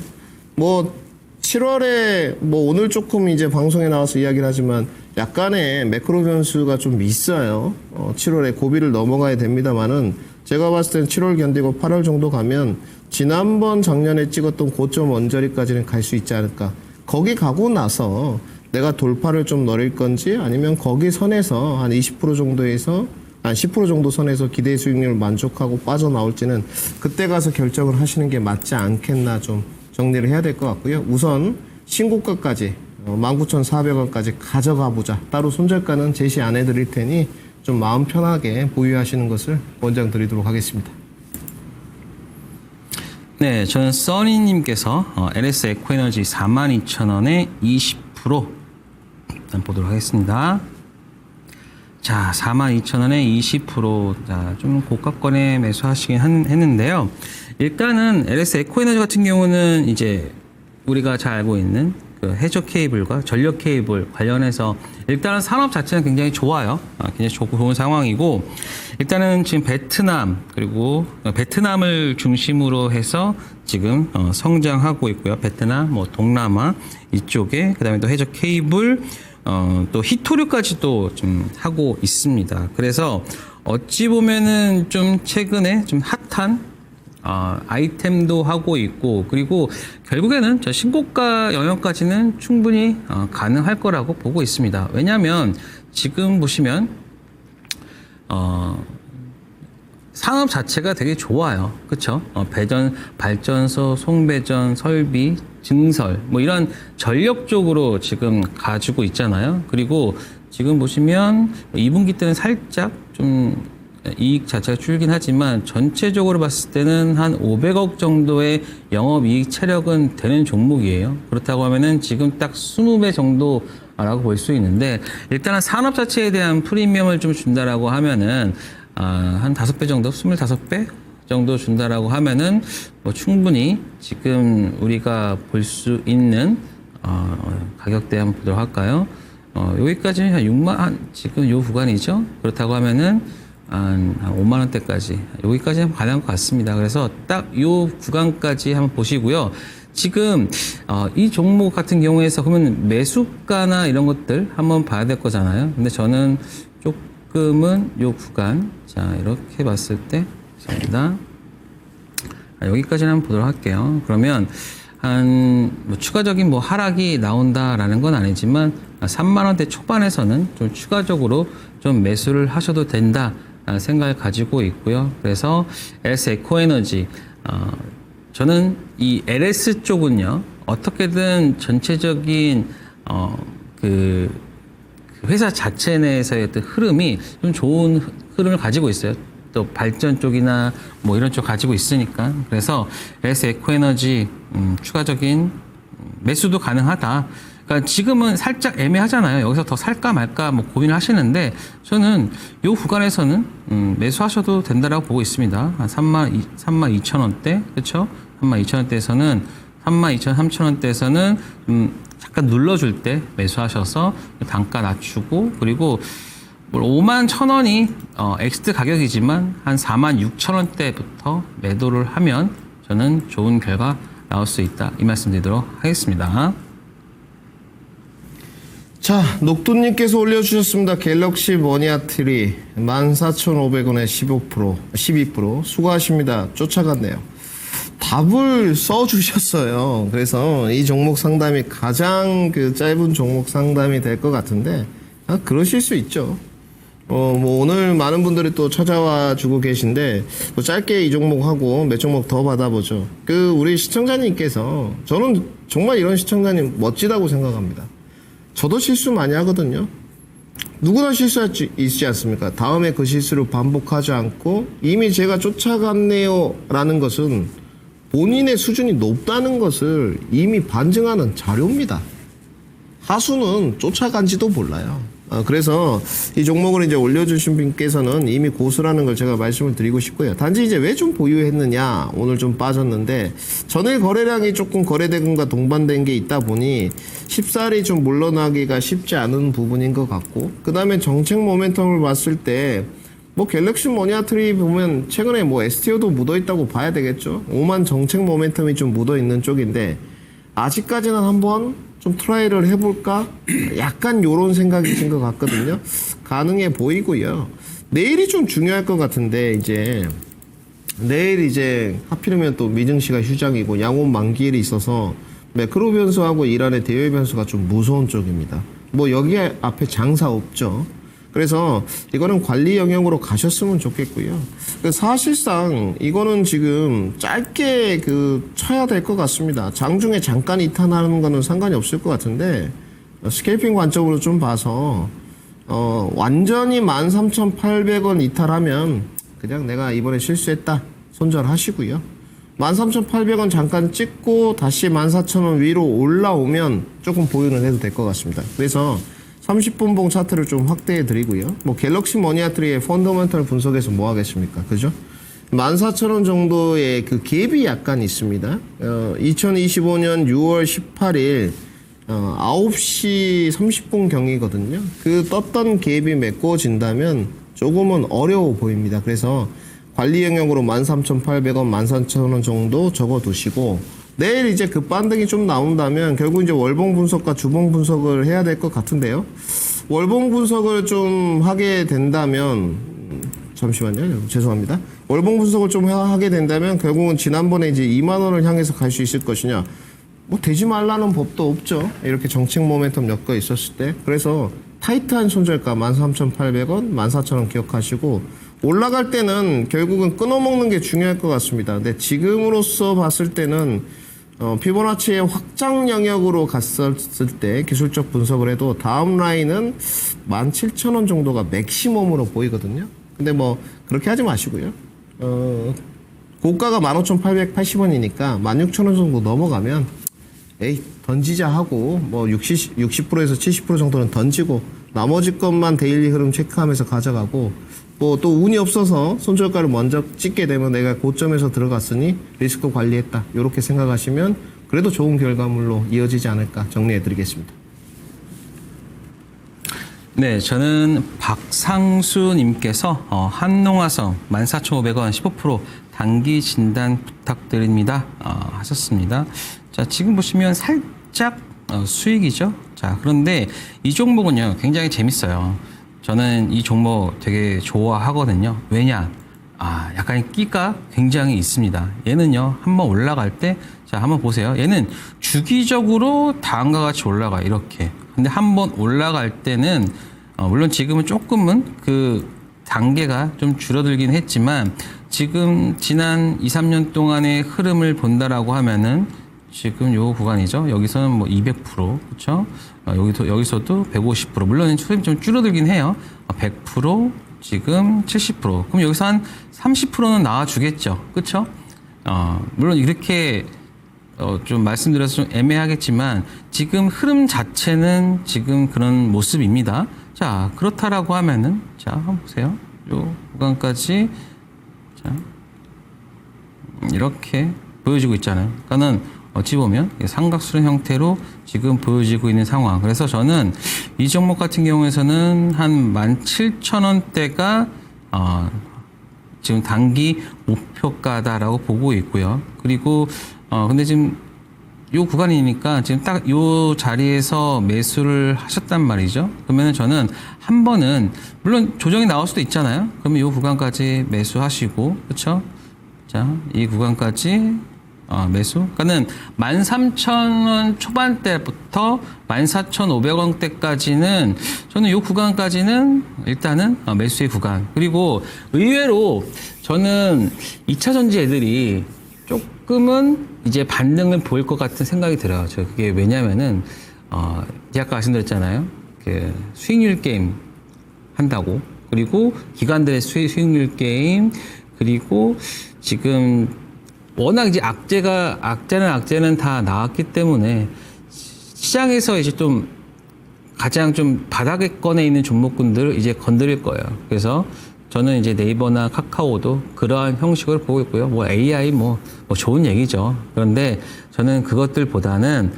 7월에 오늘 조금 이제 방송에 나와서 이야기를 하지만 약간의 매크로 변수가 좀 있어요. 7월에 고비를 넘어가야 됩니다만은 제가 봤을 땐 7월 견디고 8월 정도 가면 지난번 작년에 찍었던 고점 언저리까지는 갈 수 있지 않을까. 거기 가고 나서 내가 돌파를 좀 노릴 건지 아니면 거기 선에서 한 20% 정도에서 한 10% 정도 선에서 기대 수익률 만족하고 빠져나올지는 그때 가서 결정을 하시는 게 맞지 않겠나 좀 정리를 해야 될 것 같고요. 우선 신고가까지 19,400원까지 가져가 보자. 따로 손절가는 제시 안 해드릴 테니 좀 마음 편하게 보유하시는 것을 권장드리도록 하겠습니다. 네, 저는 써니님께서 LS 에코에너지 42,000원에 20% 일단 보도록 하겠습니다. 자, 42,000원에 20%. 자, 좀 고가권에 매수하시긴 했는데요. 일단은 LS 에코에너지 같은 경우는 이제 우리가 잘 알고 있는 그 해저 케이블과 전력 케이블 관련해서 일단은 산업 자체는 굉장히 좋아요. 굉장히 좋은 상황이고, 일단은 지금 베트남, 그리고 베트남을 중심으로 해서 지금 성장하고 있고요. 베트남, 뭐 동남아 이쪽에, 그 다음에 또 해저 케이블, 또 히토류까지도 좀 하고 있습니다. 그래서 어찌 보면은 좀 최근에 좀 핫한 아이템도 하고 있고, 그리고 결국에는 저 신고가 영역까지는 충분히 가능할 거라고 보고 있습니다. 왜냐하면 지금 보시면 산업 자체가 되게 좋아요. 그렇죠? 발전소, 송배전, 설비, 증설 뭐 이런 전력 쪽으로 지금 가지고 있잖아요. 그리고 지금 보시면 2분기 때는 살짝 좀 이익 자체가 줄긴 하지만 전체적으로 봤을 때는 한 500억 정도의 영업이익 체력은 되는 종목이에요. 그렇다고 하면은 지금 딱 20배 정도라고 볼 수 있는데, 일단은 산업 자체에 대한 프리미엄을 좀 준다라고 하면은 한 5배 정도, 25배 정도 준다라고 하면은 뭐 충분히 지금 우리가 볼 수 있는 가격대 한번 보도록 할까요? 여기까지 한 6만, 지금 요 구간이죠. 그렇다고 하면은 한 5만 원대까지, 여기까지 하면 가능한 것 같습니다. 그래서 딱 요 구간까지 한번 보시고요. 지금 이 종목 같은 경우에서 그러면 매수가나 이런 것들 한번 봐야 될 거잖아요. 근데 저는 조금은 요 구간, 자 이렇게 봤을 때 감사합니다. 여기까지는 한번 보도록 할게요. 그러면 뭐 추가적인 뭐 하락이 나온다라는 건 아니지만 3만 원대 초반에서는 좀 추가적으로 좀 매수를 하셔도 된다 생각을 가지고 있고요. 그래서 LS 에코에너지, 저는 이 LS 쪽은요, 어떻게든 전체적인 그 회사 자체 내에서의 어떤 흐름이 좀 좋은 흐름을 가지고 있어요. 또 발전 쪽이나 뭐 이런 쪽 가지고 있으니까. 그래서 LS 에코에너지 추가적인 매수도 가능하다. 그러니까 지금은 살짝 애매하잖아요. 여기서 더 살까 말까 뭐 고민을 하시는데, 저는 이 구간에서는 매수하셔도 된다라고 보고 있습니다. 한 32,000원대, 그렇죠? 32,000원대에서는 32,000, 3,000원대에서는 잠깐 눌러줄 때 매수하셔서 단가 낮추고, 그리고 51,000원이 엑스트 가격이지만 한 46,000원대부터 매도를 하면 저는 좋은 결과 나올 수 있다, 이 말씀 드리도록 하겠습니다. 자, 녹두님께서 올려주셨습니다. 갤럭시 머니아트리 14,500원에 12% 수고하십니다. 쫓아갔네요. 답을 써주셨어요. 그래서 이 종목 상담이 가장 그 짧은 종목 상담이 될 것 같은데, 그러실 수 있죠. 뭐 오늘 많은 분들이 또 찾아와 주고 계신데, 뭐 짧게 이 종목 하고 몇 종목 더 받아보죠. 우리 시청자님께서, 저는 정말 이런 시청자님 멋지다고 생각합니다. 저도 실수 많이 하거든요. 누구나 실수할 수 있지 않습니까? 다음에 그 실수를 반복하지 않고 이미 제가 쫓아갔네요 라는 것은 본인의 수준이 높다는 것을 이미 반증하는 자료입니다. 하수는 쫓아간지도 몰라요. 그래서 이 종목을 이제 올려주신 분께서는 이미 고수라는 걸 제가 말씀을 드리고 싶고요. 단지 이제 왜 좀 보유했느냐, 오늘 좀 빠졌는데 전일 거래량이 조금 거래대금과 동반된 게 있다 보니 쉽사리 좀 물러나기가 쉽지 않은 부분인 것 같고, 그 다음에 정책 모멘텀을 봤을 때 뭐 갤럭시 머니아트리 보면 최근에 뭐 STO도 묻어있다고 봐야 되겠죠. 5만 정책 모멘텀이 좀 묻어있는 쪽인데 아직까지는 한번 좀 트라이를 해볼까? 약간 요런 생각이신 것 같거든요. 가능해 보이고요. 내일이 좀 중요할 것 같은데, 내일 이제 하필이면 또 미증시가 휴장이고 양원 만기일이 있어서 매크로 변수하고 이란의 대외 변수가 좀 무서운 쪽입니다. 뭐 여기 앞에 장사 없죠. 그래서 이거는 관리 영역으로 가셨으면 좋겠고요. 사실상 이거는 지금 짧게 쳐야 될 것 같습니다. 장중에 잠깐 이탈하는 거는 상관이 없을 것 같은데, 스케일핑 관점으로 좀 봐서 완전히 13,800원 이탈하면 그냥 내가 이번에 실수했다 손절하시고요. 13,800원 잠깐 찍고 다시 14,000원 위로 올라오면 조금 보유는 해도 될 것 같습니다. 그래서 30분봉 차트를 좀 확대해 드리고요. 뭐 갤럭시 머니아트리의 펀더멘털 분석에서 뭐 하겠습니까? 그죠? 14,000원 정도의 그 갭이 약간 있습니다. 2025년 6월 18일 9시 30분 경이거든요. 그 떴던 갭이 메꿔진다면 조금은 어려워 보입니다. 그래서 관리 영역으로 13,800원, 14,000원 정도 적어두시고 내일 이제 그 반등이 좀 나온다면 결국 이제 월봉 분석과 주봉 분석을 해야 될 것 같은데요. 월봉 분석을 좀 하게 된다면 잠시만요. 죄송합니다. 월봉 분석을 좀 하게 된다면 결국은 지난번에 이제 2만 원을 향해서 갈 수 있을 것이냐. 뭐 되지 말라는 법도 없죠. 이렇게 정책 모멘텀 엮여 있었을 때. 그래가 타이트한 손절가 13,800원, 14,000원 기억하시고 올라갈 때는 결국은 끊어먹는 게 중요할 것 같습니다. 근데 지금으로서 봤을 때는 피보나치의 확장 영역으로 갔었을 때 기술적 분석을 해도 다음 라인은 17,000원 정도가 맥시멈으로 보이거든요. 근데 뭐 그렇게 하지 마시고요. 고가가 15,880원이니까 16,000원 정도 넘어가면 에이 던지자 하고 뭐 60%에서 70% 정도는 던지고 나머지 것만 데일리 흐름 체크하면서 가져가고 뭐 또 운이 없어서 손절가를 먼저 찍게 되면 내가 고점에서 들어갔으니 리스크 관리했다 이렇게 생각하시면 그래도 좋은 결과물로 이어지지 않을까 정리해드리겠습니다. 네, 저는 박상수님께서 한농화성 14,500원 15% 단기 진단 부탁드립니다 하셨습니다. 자, 지금 보시면 살짝 수익이죠. 자, 그런데 이 종목은요 굉장히 재밌어요. 저는 이 종목 되게 좋아하거든요. 왜냐? 약간 끼가 굉장히 있습니다. 얘는요 한번 올라갈 때, 자 한번 보세요. 얘는 주기적으로 다음과 같이 올라가 이렇게. 근데 한번 올라갈 때는 물론 지금은 조금은 그 단계가 좀 줄어들긴 했지만 지금 지난 2, 3년 동안의 흐름을 본다라고 하면은 지금 요 구간이죠. 여기서는 뭐 200%, 그렇죠? 여기서도 150%. 물론 흐름이 좀 줄어들긴 해요. 100%, 지금 70%. 그럼 여기서 한 30%는 나와주겠죠, 그렇죠? 물론 이렇게 좀 말씀드려서 좀 애매하겠지만 지금 흐름 자체는 지금 그런 모습입니다. 자, 그렇다라고 하면은 자, 한번 보세요. 요 구간까지 자 이렇게 보여지고 있잖아요. 그러니까는 어찌 보면 삼각수렴 형태로 지금 보여지고 있는 상황. 그래서 저는 이 종목 같은 경우에서는 한 17,000원대가 지금 단기 목표가다라고 보고 있고요. 그리고 근데 지금 요 구간이니까 지금 딱 요 자리에서 매수를 하셨단 말이죠. 그러면은 저는 한 번은 물론 조정이 나올 수도 있잖아요. 그러면 요 구간까지 매수하시고, 그렇죠? 자, 이 구간까지 매수. 그러니까는 13,000원 초반대부터 14,500원대까지는 저는 이 구간까지는 일단은 매수의 구간. 그리고 의외로 저는 2차 전지 애들이 조금은 이제 반등을 보일 것 같은 생각이 들어요. 그게 왜냐면은 아까 말씀드렸잖아요. 그 수익률 게임 한다고. 그리고 기관들의 수익률 게임, 그리고 지금 워낙 이제 악재는 다 나왔기 때문에 시장에서 이제 좀 가장 좀 바닥권에 있는 종목군들을 이제 건드릴 거예요. 그래서 저는 이제 네이버나 카카오도 그러한 형식을 보고 있고요. 뭐 AI 뭐 좋은 얘기죠. 그런데 저는 그것들보다는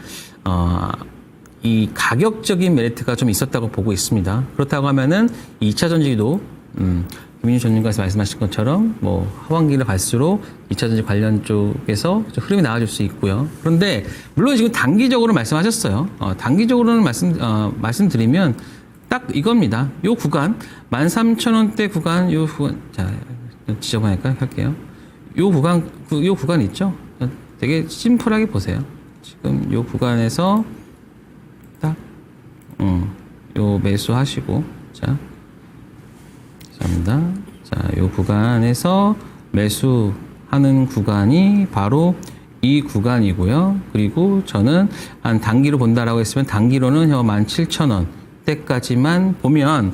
이 가격적인 메리트가 좀 있었다고 보고 있습니다. 그렇다고 하면은 2차 전지도 김민주 전문가께서 말씀하신 것처럼 뭐 하반기를 갈수록 2차 전지 관련 쪽에서 흐름이 나아질 수 있고요. 그런데 물론 지금 단기적으로 말씀하셨어요. 단기적으로는 말씀드리면 딱 이겁니다. 요 구간 13,000원대 구간, 요 구간 자 지저분하니까 할게요. 요 구간 있죠? 되게 심플하게 보세요. 지금 요 구간에서 딱 요 매수하시고 자. 감사합니다. 자, 이 구간에서 매수하는 구간이 바로 이 구간이고요. 그리고 저는 한 단기로 본다라고 했으면 단기로는 17,000원대까지만 보면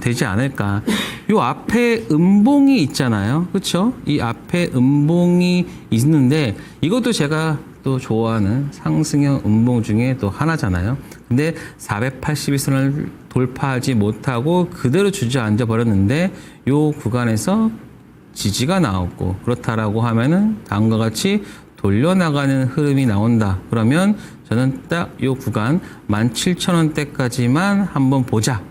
되지 않을까. 이 앞에 음봉이 있잖아요. 그렇죠? 이 앞에 음봉이 있는데 이것도 제가 또 좋아하는 상승형 음봉 중에 또 하나잖아요. 근데 482선을 돌파하지 못하고 그대로 주저앉아 버렸는데 요 구간에서 지지가 나왔고 그렇다라고 하면은 다음과 같이 돌려나가는 흐름이 나온다. 그러면 저는 딱 요 구간 17,000원대까지만 한번 보자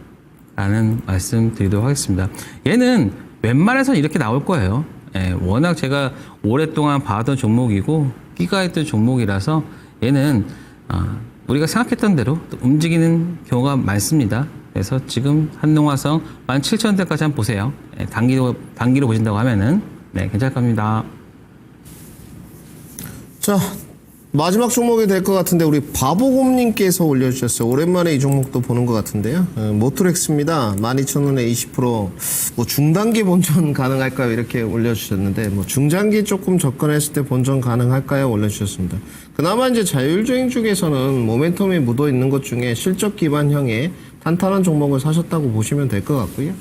라는 말씀 드리도록 하겠습니다. 얘는 웬만해서 이렇게 나올 거예요. 예, 워낙 제가 오랫동안 봐왔던 종목이고 끼가 있던 종목이라서 얘는 우리가 생각했던 대로 또 움직이는 경우가 많습니다. 그래서 지금 한농화성 17,000원대까지 한번 보세요. 예, 단기로 보신다고 하면은 네, 괜찮을 겁니다. 자, 마지막 종목이 될 것 같은데 우리 바보곰님께서 올려주셨어요. 오랜만에 이 종목도 보는 것 같은데요. 모토렉스입니다. 12,000원에 20%. 뭐 중단기 본전 가능할까요? 이렇게 올려주셨는데 뭐 중장기 조금 접근했을 때 본전 가능할까요? 올려주셨습니다. 그나마 이제 자율주행 쪽에서는 모멘텀이 묻어 있는 것 중에 실적 기반형의 탄탄한 종목을 사셨다고 보시면 될 것 같고요.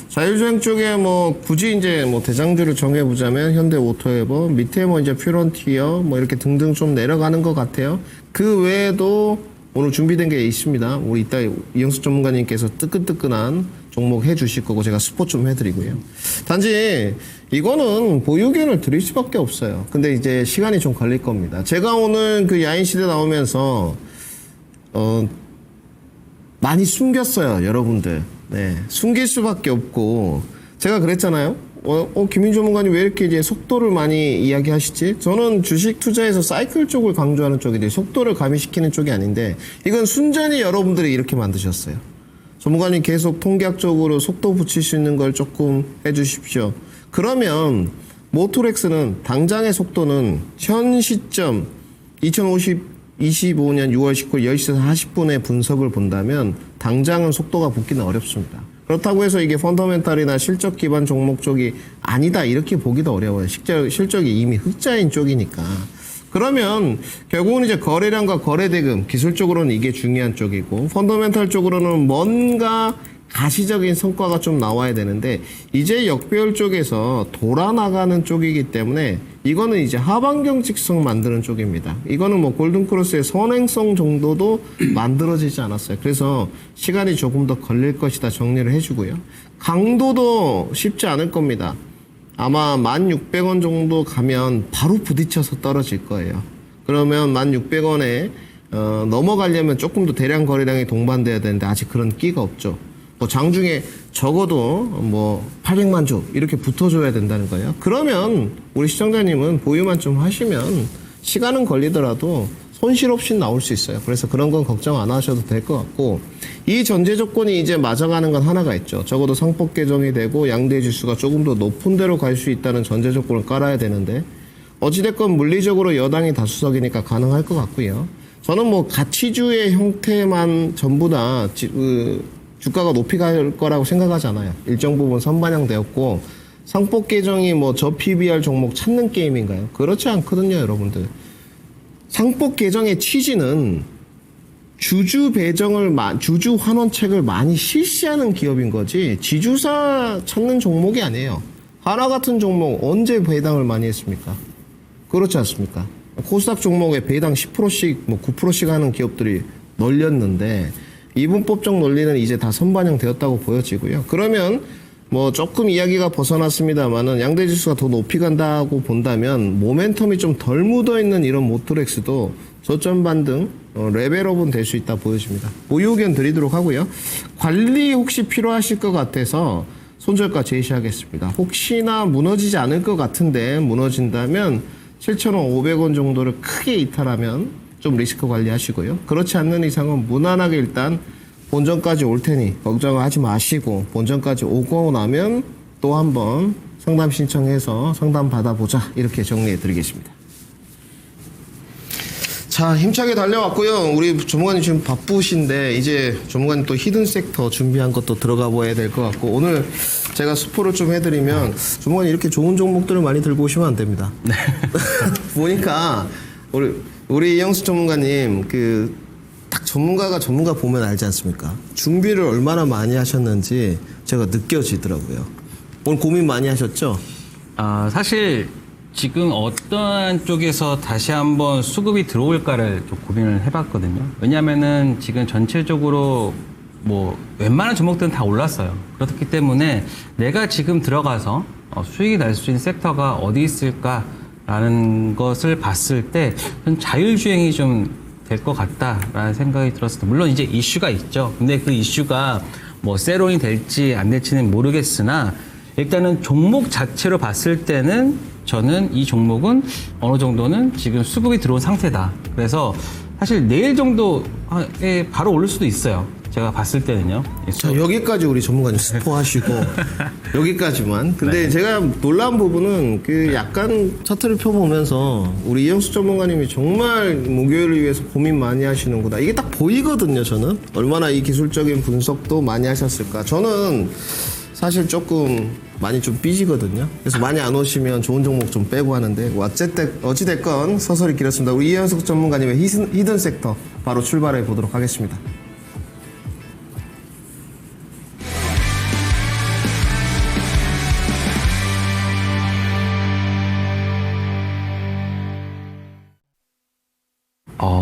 자율주행 쪽에 뭐 굳이 이제 뭐 대장주를 정해보자면 현대 오토에버 밑에 뭐 이제 퓨런티어 뭐 이렇게 등등 좀 내려가는 것 같아요. 그 외에도 오늘 준비된 게 있습니다. 우리 이따 이영수 전문가님께서 뜨끈뜨끈한 종목 해주실 거고 제가 스포 좀 해드리고요. 단지 이거는 보유 의견을 드릴 수밖에 없어요. 근데 이제 시간이 좀 걸릴 겁니다. 제가 오늘 그 야인시대 나오면서 많이 숨겼어요, 여러분들. 네, 숨길 수밖에 없고 제가 그랬잖아요. 김민주 전문가님 왜 이렇게 이제 속도를 많이 이야기하시지? 저는 주식 투자에서 사이클 쪽을 강조하는 쪽인데 속도를 가미시키는 쪽이 아닌데 이건 순전히 여러분들이 이렇게 만드셨어요. 전문가님 계속 통계학적으로 속도 붙일 수 있는 걸 조금 해주십시오. 그러면 모토렉스는 당장의 속도는 현 시점 2025년 6월 19일 10시 40분의 분석을 본다면 당장은 속도가 붙기는 어렵습니다. 그렇다고 해서 이게 펀더멘탈이나 실적 기반 종목 쪽이 아니다 이렇게 보기도 어려워요. 실적이 이미 흑자인 쪽이니까. 그러면 결국은 이제 거래량과 거래대금 기술적으로는 이게 중요한 쪽이고 펀더멘탈 쪽으로는 뭔가 가시적인 성과가 좀 나와야 되는데 이제 역배열 쪽에서 돌아나가는 쪽이기 때문에 이거는 이제 하반경 직성 만드는 쪽입니다. 이거는 뭐 골든크로스의 선행성 정도도 만들어지지 않았어요. 그래서 시간이 조금 더 걸릴 것이다 정리를 해주고요. 강도도 쉽지 않을 겁니다. 아마 1,600원 정도 가면 바로 부딪혀서 떨어질 거예요. 그러면 1,600원에 넘어가려면 조금 더 대량 거래량이 동반돼야 되는데 아직 그런 끼가 없죠. 뭐 장중에 적어도 뭐 800만 주 이렇게 붙어줘야 된다는 거예요. 그러면 우리 시청자님은 보유만 좀 하시면 시간은 걸리더라도 손실 없이 나올 수 있어요. 그래서 그런 건 걱정 안 하셔도 될 것 같고 이 전제 조건이 이제 맞아가는 건 하나가 있죠. 적어도 상법 개정이 되고 양대 지수가 조금 더 높은 데로 갈 수 있다는 전제 조건을 깔아야 되는데 어찌됐건 물리적으로 여당이 다수석이니까 가능할 것 같고요. 저는 뭐 가치주의 형태만 전부 다 주가가 높이 갈 거라고 생각하지 않아요. 일정 부분 선반영되었고 상법 개정이 뭐 저 PBR 종목 찾는 게임인가요? 그렇지 않거든요, 여러분들. 상법 개정의 취지는 주주 환원책을 많이 실시하는 기업인 거지 지주사 찾는 종목이 아니에요. 하나 같은 종목 언제 배당을 많이 했습니까? 그렇지 않습니까? 코스닥 종목에 배당 10%씩 뭐 9%씩 하는 기업들이 널렸는데 이분법적 논리는 이제 다 선반영 되었다고 보여지고요. 그러면 뭐 조금 이야기가 벗어났습니다만은 양대 지수가 더 높이 간다고 본다면 모멘텀이 좀 덜 묻어있는 이런 모토렉스도 저점 반등 레벨업은 될 수 있다 보여집니다. 보유 의견 드리도록 하고요. 관리 혹시 필요하실 것 같아서 손절가 제시하겠습니다. 혹시나 무너지지 않을 것 같은데 무너진다면 7,500원 정도를 크게 이탈하면 좀 리스크 관리하시고요. 그렇지 않는 이상은 무난하게 일단 본전까지 올 테니 걱정하지 마시고 본전까지 오고 나면 또 한번 상담 신청해서 상담 받아보자 이렇게 정리해 드리겠습니다. 자, 힘차게 달려왔고요. 우리 전문가님 지금 바쁘신데 이제 전문가님 또 히든 섹터 준비한 것도 들어가 봐야 될 것 같고 오늘 제가 스포를 좀 해드리면 전문가님 이렇게 좋은 종목들을 많이 들고 오시면 안 됩니다. 네. 보니까 우리 이영수 전문가님 딱 전문가 보면 알지 않습니까? 준비를 얼마나 많이 하셨는지 제가 느껴지더라고요. 오늘 고민 많이 하셨죠? 사실 지금 어떠한 쪽에서 다시 한번 수급이 들어올까를 좀 고민을 해봤거든요. 왜냐면은 지금 전체적으로 뭐 웬만한 종목들은 다 올랐어요. 그렇기 때문에 내가 지금 들어가서 수익이 날 수 있는 섹터가 어디 있을까라는 것을 봤을 때 자율주행이 좀 될 것 같다라는 생각이 들었습니다. 물론 이제 이슈가 있죠. 근데 그 이슈가 뭐 세론이 될지 안 될지는 모르겠으나 일단은 종목 자체로 봤을 때는 저는 이 종목은 어느 정도는 지금 수급이 들어온 상태다. 그래서 사실 내일 정도에 바로 오를 수도 있어요. 제가 봤을 때는요. 자, 여기까지 우리 전문가님 스포하시고 여기까지만. 근데 제가 놀라운 부분은 그 약간 차트를 펴보면서 우리 이영수 전문가님이 정말 목요일을 위해서 고민 많이 하시는구나. 이게 딱 보이거든요. 저는 얼마나 이 기술적인 분석도 많이 하셨을까. 저는 사실 조금 많이 좀 삐지거든요. 그래서 많이 안 오시면 좋은 종목 좀 빼고 하는데 뭐 어찌됐건 서서히 길었습니다. 우리 이영수 전문가님의 히든 섹터 바로 출발해 보도록 하겠습니다.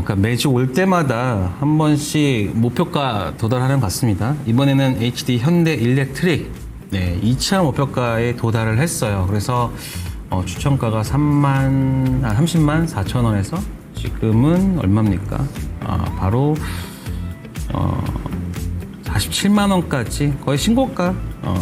그러니까 매주 올 때마다 한 번씩 목표가 도달하는 것 같습니다. 이번에는 HD 현대 일렉트릭 2차 목표가에 도달을 했어요. 그래서 추천가가 30만 4천 원에서 지금은 얼마입니까? 바로 47만 원까지 거의 신고가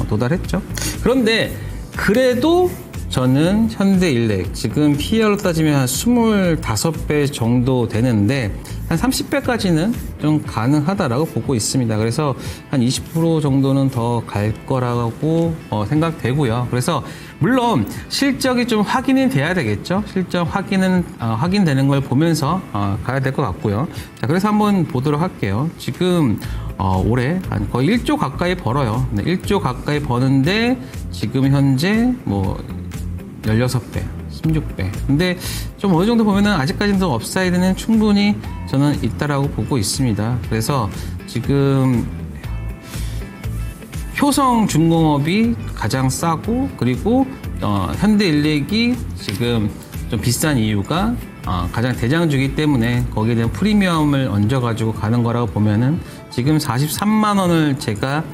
도달했죠. 그런데 그래도 저는 현대일렉 지금 PER로 따지면 한 25배 정도 되는데 한 30배까지는 좀 가능하다라고 보고 있습니다. 그래서 한 20% 정도는 더 갈 거라고 생각되고요. 그래서 물론 실적이 좀 확인이 돼야 되겠죠. 실적 확인되는 걸 보면서 가야 될 것 같고요. 자, 그래서 한번 보도록 할게요. 지금 올해 한 거의 1조 가까이 벌어요. 1조 가까이 버는데 지금 현재 뭐 16배, 16배. 근데 좀 어느 정도 보면은 아직까지는 더 업사이드는 충분히 저는 있다라고 보고 있습니다. 그래서 지금 효성중공업이 가장 싸고 그리고 현대일렉이 지금 좀 비싼 이유가 가장 대장주기 때문에 거기에 대한 프리미엄을 얹어가지고 가는 거라고 보면은 지금 43만 원을 제가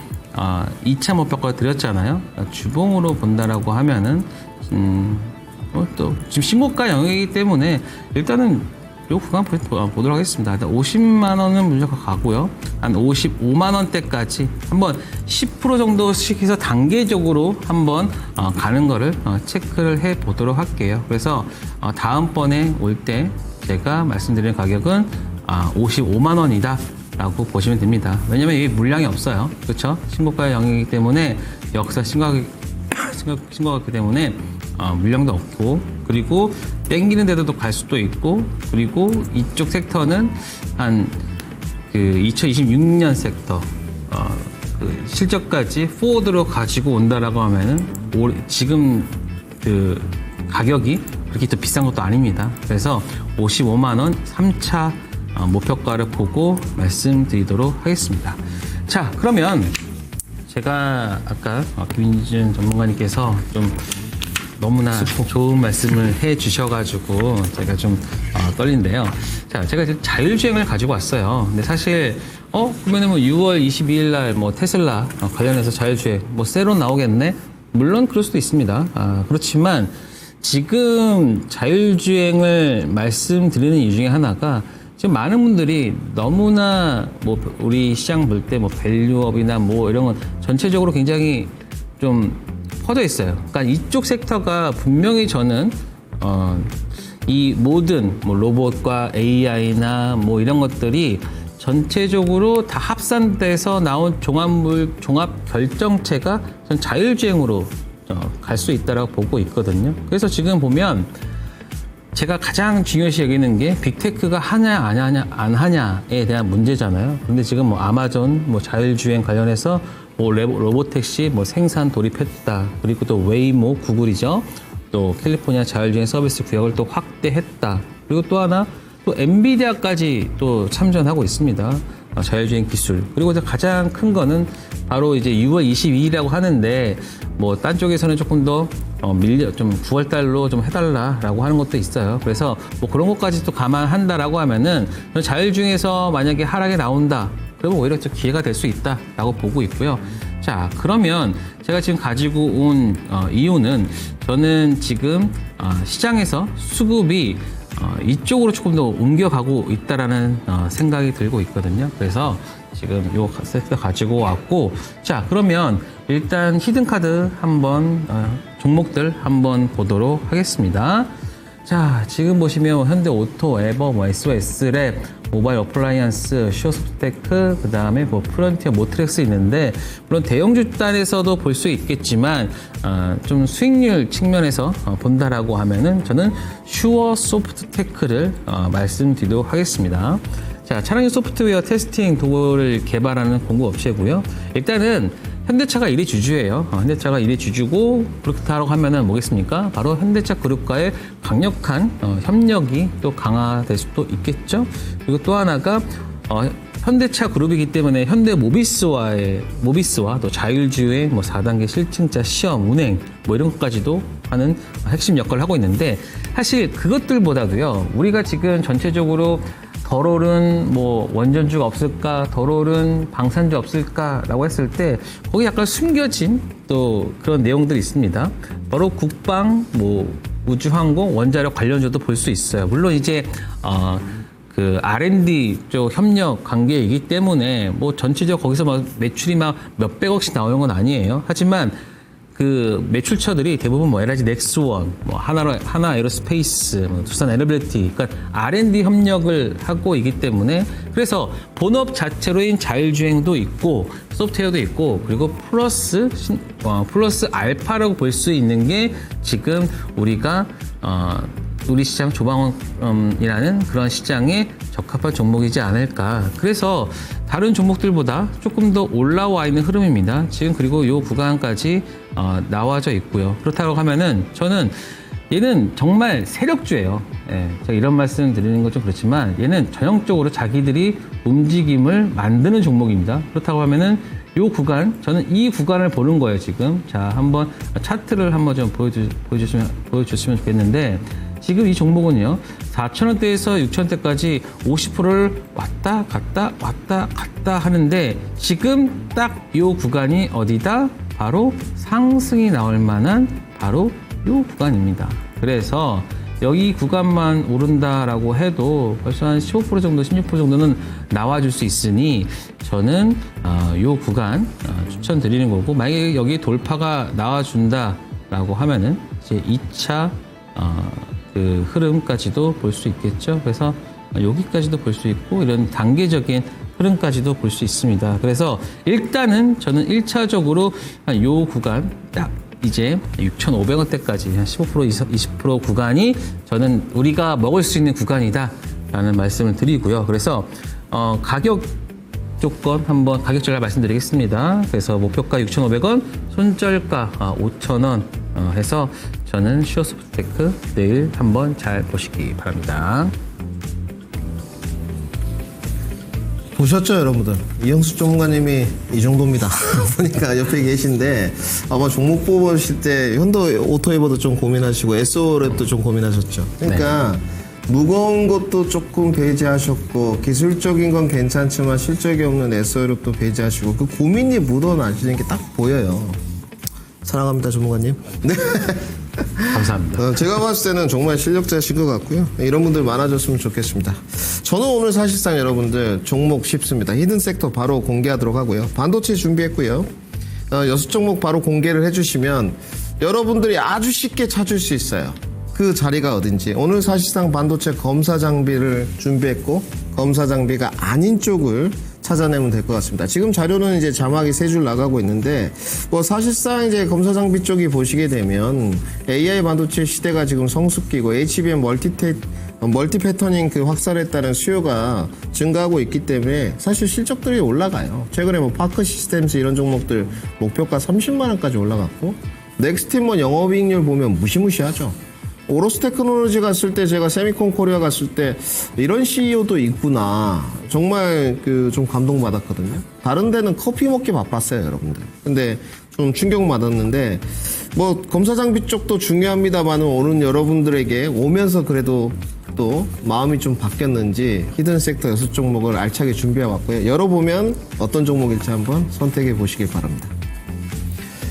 2차 목표가 드렸잖아요. 주봉으로 본다라고 하면은 또 지금 신고가 영역이기 때문에 일단은 요 구간 보도록 하겠습니다. 일단 50만 원은 무조건 가고요. 한 55만 원대까지 한번 10% 정도씩 해서 단계적으로 한번 가는 거를 체크를 해 보도록 할게요. 그래서 다음번에 올 때 제가 말씀드리는 가격은 55만 원이다 라고 보시면 됩니다. 왜냐면 이게 물량이 없어요. 그렇죠? 신고가 영역이기 때문에 역사 신고가기 때문에 물량도 없고 그리고 땡기는 데도 갈 수도 있고 그리고 이쪽 섹터는 한 그 2026년 섹터 그 실적까지 포워드로 가지고 온다라고 하면은 지금 그 가격이 그렇게 또 비싼 것도 아닙니다. 그래서 55만 원 3차 목표가를 보고 말씀드리도록 하겠습니다. 자, 그러면 제가 아까 김인준 전문가님께서 좀 너무나 좋은 말씀을 해 주셔가지고 제가 좀 떨린데요. 자, 제가 지금 자율주행을 가지고 왔어요. 근데 사실 그러면은 뭐 6월 22일 날 뭐 테슬라 관련해서 자율주행 뭐 세론 나오겠네? 물론 그럴 수도 있습니다. 그렇지만 지금 자율주행을 말씀드리는 이유 중에 하나가 지금 많은 분들이 너무나 뭐 우리 시장 볼 때 뭐 밸류업이나 뭐 이런 건 전체적으로 굉장히 좀 퍼져 있어요. 그러니까 이쪽 섹터가 분명히 저는 이 모든 뭐 로봇과 AI나 뭐 이런 것들이 전체적으로 다 합산돼서 나온 종합 결정체가 전 자율주행으로 갈 수 있다라고 보고 있거든요. 그래서 지금 보면 제가 가장 중요시 여기는 게 빅테크가 하냐 안 하냐에 대한 문제잖아요. 그런데 지금 뭐 아마존 뭐 자율주행 관련해서 뭐 로보택시 뭐 생산 돌입했다. 그리고 또 웨이모 구글이죠. 또 캘리포니아 자율주행 서비스 구역을 또 확대했다. 그리고 또 하나 또 엔비디아까지 또 참전하고 있습니다. 자율주행 기술. 그리고 이제 가장 큰 거는 바로 이제 6월 22일이라고 하는데 뭐 딴 쪽에서는 조금 더 좀 9월 달로 좀 해달라라고 하는 것도 있어요. 그래서 뭐 그런 것까지 또 감안한다라고 하면은 자율주행에서 만약에 하락이 나온다. 그러면 오히려 좀 기회가 될 수 있다라고 보고 있고요. 자, 그러면 제가 지금 가지고 온 이유는 저는 지금 시장에서 수급이 이쪽으로 조금 더 옮겨가고 있다라는 생각이 들고 있거든요. 그래서 지금 요 세트 가지고 왔고, 자, 그러면 일단 히든카드 한번 종목들 한번 보도록 하겠습니다. 자, 지금 보시면 현대오토, 에버, 뭐 SOS랩, 모바일 어플라이언스, 슈어소프트테크, 그 다음에 뭐 프론티어, 모트렉스 있는데, 물론 대형주 단에서도 볼 수 있겠지만 좀 수익률 측면에서 본다라고 하면은 저는 슈어소프트테크를 말씀드리도록 하겠습니다. 자, 차량용 소프트웨어 테스팅 도구를 개발하는 공급업체고요. 일단은 현대차가 1위 주주예요. 현대차가 1위 주주고 그렇다고 하면은 뭐겠습니까? 바로 현대차 그룹과의 강력한 협력이 또 강화될 수도 있겠죠. 그리고 또 하나가 현대차 그룹이기 때문에 현대 모비스와 또 자율주행, 뭐 4단계 실증자 시험, 운행 뭐 이런 것까지도 하는 핵심 역할을 하고 있는데, 사실 그것들보다도요, 우리가 지금 전체적으로 덜 오른 뭐 원전주가 없을까, 덜 오른 방산주 없을까라고 했을 때 거기 약간 숨겨진 또 그런 내용들이 있습니다. 바로 국방, 뭐 우주항공, 원자력 관련주도 볼 수 있어요. 물론 이제 그 R&D 쪽 협력 관계이기 때문에 뭐 전체적 거기서 막 매출이 막 몇백억씩 나오는 건 아니에요. 하지만 그 매출처들이 대부분 뭐 LG 넥스원, 뭐 하나 에어로스페이스, 뭐 두산 에너빌리티, 그러니까 R&D 협력을 하고 있기 때문에, 그래서 본업 자체로인 자율주행도 있고 소프트웨어도 있고, 그리고 플러스 알파라고 볼 수 있는 게 지금 우리가 우리 시장 조방이라는 그런 시장에 적합한 종목이지 않을까. 그래서 다른 종목들보다 조금 더 올라와 있는 흐름입니다. 지금 그리고 이 구간까지 나와져 있고요. 그렇다고 하면은 저는 얘는 정말 세력주예요. 예, 제가 이런 말씀 드리는 건 좀 그렇지만 얘는 전형적으로 자기들이 움직임을 만드는 종목입니다. 그렇다고 하면은 이 구간, 저는 이 구간을 보는 거예요, 지금. 자, 한번 차트를 한번 좀 보여주시면 좋겠는데, 지금 이 종목은요, 4,000원대에서 6,000원대까지 50%를 왔다 갔다 하는데, 지금 딱 이 구간이 어디다? 바로 상승이 나올 만한 바로 이 구간입니다. 그래서 여기 구간만 오른다라고 해도 벌써 한 15% 정도, 16% 정도는 나와줄 수 있으니 저는 이 구간 추천드리는 거고, 만약에 여기 돌파가 나와준다라고 하면은 이제 2차 그 흐름까지도 볼 수 있겠죠. 그래서 여기까지도 볼 수 있고, 이런 단계적인 흐름까지도 볼 수 있습니다. 그래서 일단은 저는 1차적으로 한 요 구간 딱 이제 6,500원대까지 한 15% 20% 구간이 저는 우리가 먹을 수 있는 구간이다 라는 말씀을 드리고요. 그래서 가격 조건 한번 가격전략 말씀드리겠습니다. 그래서 목표가 6,500원, 손절가 5,000원 해서 저는 슈어소프트테크 내일 한번 잘 보시기 바랍니다. 보셨죠, 여러분들? 이영수 전문가님이 이 정도입니다. 보니까 옆에 계신데, 아마 종목 뽑으실 때 현대오토에버도 좀 고민하시고 SO랩도 좀 고민하셨죠. 그러니까 무거운 것도 조금 배제하셨고, 기술적인 건 괜찮지만 실적이 없는 SO랩도 배제하시고, 그 고민이 묻어나시는 게 딱 보여요. 사랑합니다, 전문가님. 네. 감사합니다. 제가 봤을 때는 정말 실력자신 것 같고요. 이런 분들 많아졌으면 좋겠습니다. 저는 오늘 사실상 여러분들 종목 쉽습니다. 히든 섹터 바로 공개하도록 하고요. 반도체 준비했고요. 6종목 바로 공개를 해주시면 여러분들이 아주 쉽게 찾을 수 있어요. 그 자리가 어딘지. 오늘 사실상 반도체 검사 장비를 준비했고, 검사 장비가 아닌 쪽을 찾아내면 될 것 같습니다. 지금 자료는 이제 자막이 3줄 나가고 있는데, 뭐 사실상 이제 검사 장비 쪽이 보시게 되면 AI 반도체 시대가 지금 성숙기고 HBM 멀티 패터닝 그 확산에 따른 수요가 증가하고 있기 때문에 사실 실적들이 올라가요. 최근에 뭐 파크 시스템스 이런 종목들 목표가 30만 원까지 올라갔고, 넥스팀 뭐 영업이익률 보면 무시무시하죠. 오로스 테크놀로지 갔을 때 제가 세미콘 코리아 갔을 때 이런 CEO도 있구나. 정말 그 좀 감동받았거든요. 다른 데는 커피 먹기 바빴어요, 여러분들. 근데 좀 충격받았는데 뭐 검사 장비 쪽도 중요합니다만은 오는 여러분들에게 오면서 그래도 또 마음이 좀 바뀌었는지 히든 섹터 6종목을 알차게 준비해 왔고요. 열어보면 어떤 종목일지 한번 선택해 보시길 바랍니다.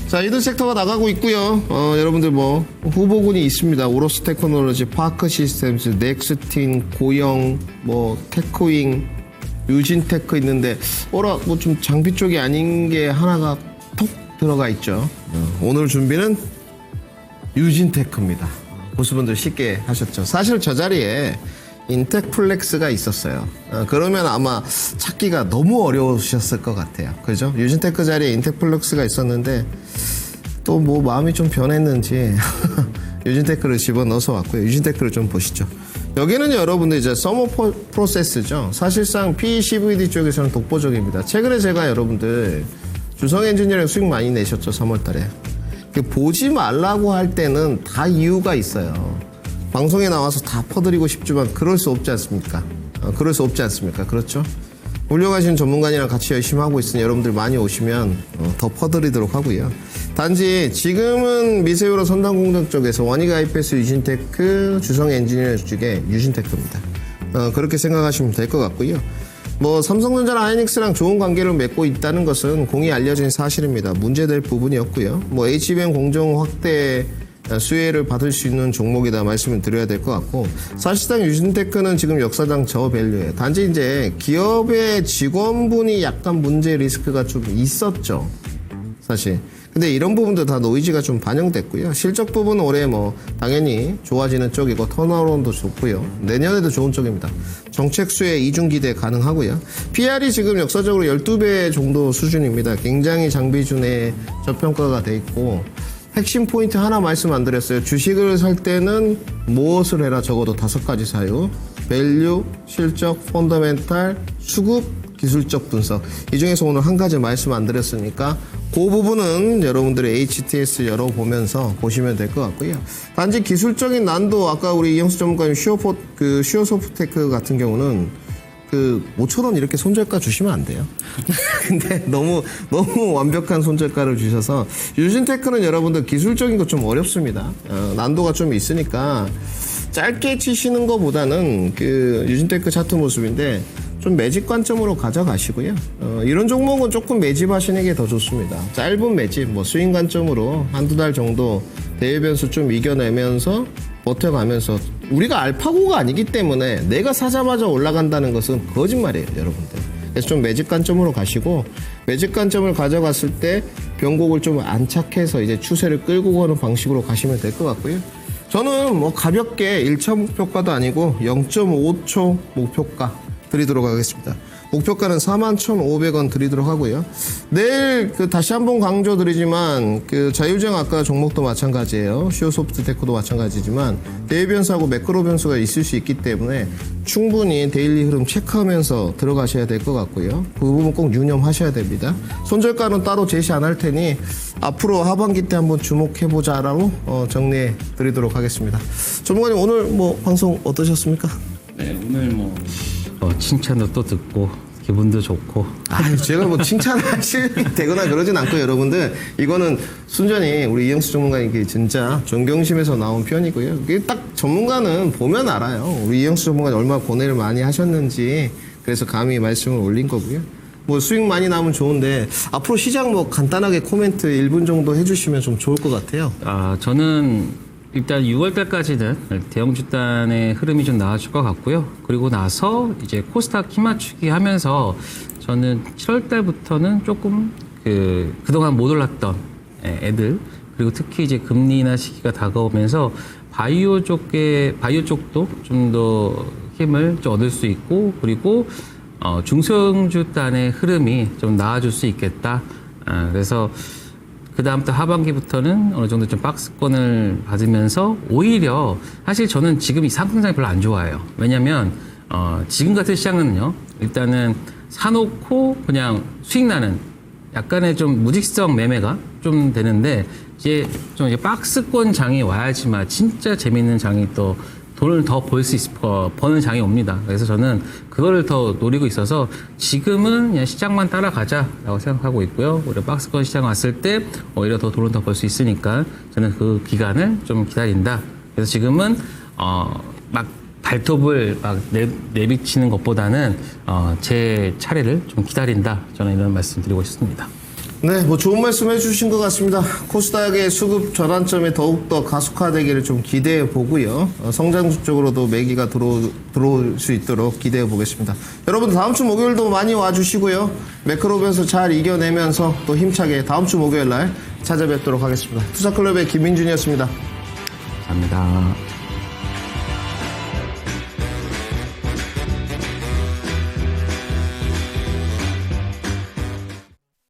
자, 히든 섹터가 나가고 있고요. 여러분들 뭐 후보군이 있습니다. 오로스 테크놀로지, 파크 시스템즈, 넥스틴, 고영, 뭐 테크윙, 유진테크 있는데 뭐 좀 장비 쪽이 아닌 게 하나가 톡 들어가 있죠. 오늘 준비는 유진테크입니다. 고수분들 쉽게 하셨죠. 사실 저 자리에 인텍플렉스가 있었어요. 그러면 아마 찾기가 너무 어려우셨을 것 같아요. 그죠? 유진테크 자리에 인텍플렉스가 있었는데 또 뭐 마음이 좀 변했는지 유진테크를 집어넣어서 왔고요. 유진테크를 좀 보시죠. 여기는 여러분들 이제 서머 프로세스죠. 사실상 PCVD 쪽에서는 독보적입니다. 최근에 제가 여러분들 주성 엔지니어링 수익 많이 내셨죠. 3월달에. 보지 말라고 할 때는 다 이유가 있어요. 방송에 나와서 다 퍼드리고 싶지만 그럴 수 없지 않습니까? 그럴 수 없지 않습니까? 그렇죠? 훌륭하신 전문가님이랑 같이 열심히 하고 있으니 여러분들 많이 오시면 더 퍼드리도록 하고요. 단지 지금은 미세유로 선단공정 쪽에서 원익 IPS 유진테크, 주성 엔지니어 쪽에 유진테크입니다. 그렇게 생각하시면 될 것 같고요. 뭐 삼성전자랑 하이닉스랑 좋은 관계를 맺고 있다는 것은 공이 알려진 사실입니다. 문제될 부분이 없고요. 뭐 HBM 공정 확대 수혜를 받을 수 있는 종목이다 말씀을 드려야 될 것 같고, 사실상 유진테크는 지금 역사상 저밸류예요. 단지 이제 기업의 직원분이 약간 문제 리스크가 좀 있었죠, 사실. 근데 이런 부분도 다 노이즈가 좀 반영됐고요. 실적 부분은 올해 뭐 당연히 좋아지는 쪽이고 턴어라운드도 좋고요. 내년에도 좋은 쪽입니다. 정책 수혜 이중 기대 가능하고요. PR이 지금 역사적으로 12배 정도 수준입니다. 굉장히 장비준에 저평가가 돼 있고, 핵심 포인트 하나 말씀 안 드렸어요. 주식을 살 때는 무엇을 해라 적어도 5가지 사유. 밸류, 실적, 펀더멘탈, 수급, 기술적 분석. 이 중에서 오늘 한 가지 말씀 안 드렸으니까 그 부분은 여러분들의 HTS 열어보면서 보시면 될 것 같고요. 단지 기술적인 난도, 아까 우리 이영수 전문가님 슈어소프테크 같은 경우는 5,000원 이렇게 손절가 주시면 안 돼요. 근데 너무 완벽한 손절가를 주셔서 유진테크는 여러분들 기술적인 거 좀 어렵습니다. 난도가 좀 있으니까 짧게 치시는 것보다는 유진테크 차트 모습인데 좀 매집 관점으로 가져가시고요. 이런 종목은 조금 매집하시는 게 더 좋습니다. 짧은 매집, 뭐 스윙 관점으로 한두 달 정도 대외 변수 좀 이겨내면서 버텨가면서, 우리가 알파고가 아니기 때문에 내가 사자마자 올라간다는 것은 거짓말이에요, 여러분들. 그래서 좀 매집 관점으로 가시고, 매집 관점을 가져갔을 때 변곡을 좀 안착해서 이제 추세를 끌고 가는 방식으로 가시면 될 것 같고요. 저는 뭐 가볍게 1차 목표가도 아니고 0.5초 목표가 드리도록 하겠습니다. 목표가는 41,500원 드리도록 하고요. 내일 다시 한번 강조드리지만 자율주행 아까 종목도 마찬가지예요. 슈어소프트테크도 마찬가지지만 대외 변수하고 매크로 변수가 있을 수 있기 때문에 충분히 데일리 흐름 체크하면서 들어가셔야 될 것 같고요. 그 부분 꼭 유념하셔야 됩니다. 손절가는 따로 제시 안 할 테니 앞으로 하반기 때 한번 주목해보자라고 정리해 드리도록 하겠습니다. 전문가님, 오늘 뭐 방송 어떠셨습니까? 네, 오늘 뭐 칭찬도 또 듣고 기분도 좋고. 제가 뭐 칭찬하실 되거나 그러진 않고, 여러분들 이거는 순전히 우리 이영수 전문가님께 진짜 존경심에서 나온 표현이고요. 이게 딱 전문가는 보면 알아요. 우리 이영수 전문가님 얼마나 고뇌를 많이 하셨는지. 그래서 감히 말씀을 올린 거고요. 뭐 수익 많이 나면 좋은데 앞으로 시장 뭐 간단하게 코멘트 1분 정도 해주시면 좀 좋을 것 같아요. 저는 일단 6월달까지는 대형주단의 흐름이 좀 나아질 것 같고요. 그리고 나서 이제 코스닥 키 맞추기 하면서 저는 7월달부터는 조금 그동안 못 올랐던 애들, 그리고 특히 이제 금리 인하 시기가 다가오면서 바이오 쪽도 좀 더 힘을 좀 얻을 수 있고, 그리고 중소형주단의 흐름이 좀 나아질 수 있겠다. 그래서 그 다음부터 하반기부터는 어느 정도 좀 박스권을 받으면서, 오히려 사실 저는 지금 이 상승장이 별로 안 좋아해요. 왜냐면 지금 같은 시장은요, 일단은 사놓고 그냥 수익 나는 약간의 좀 무직성 매매가 좀 되는데 이제 좀 이제 박스권 장이 와야지만 진짜 재밌는 장이 또 돈을 더 버는 장이 옵니다. 그래서 저는 그거를 더 노리고 있어서 지금은 그냥 시장만 따라가자라고 생각하고 있고요. 오히려 박스권 시장 왔을 때 오히려 더 돈을 더 벌 수 있으니까 저는 그 기간을 좀 기다린다. 그래서 지금은 막 발톱을 막 내비치는 것보다는 제 차례를 좀 기다린다. 저는 이런 말씀 드리고 싶습니다. 네, 뭐 좋은 말씀 해주신 것 같습니다. 코스닥의 수급 전환점이 더욱더 가속화되기를 좀 기대해 보고요. 성장 쪽으로도 매기가 들어올 수 있도록 기대해 보겠습니다. 여러분 다음 주 목요일도 많이 와주시고요. 매크로 변수 잘 이겨내면서 또 힘차게 다음 주 목요일 날 찾아뵙도록 하겠습니다. 투자클럽의 김민준이었습니다. 감사합니다.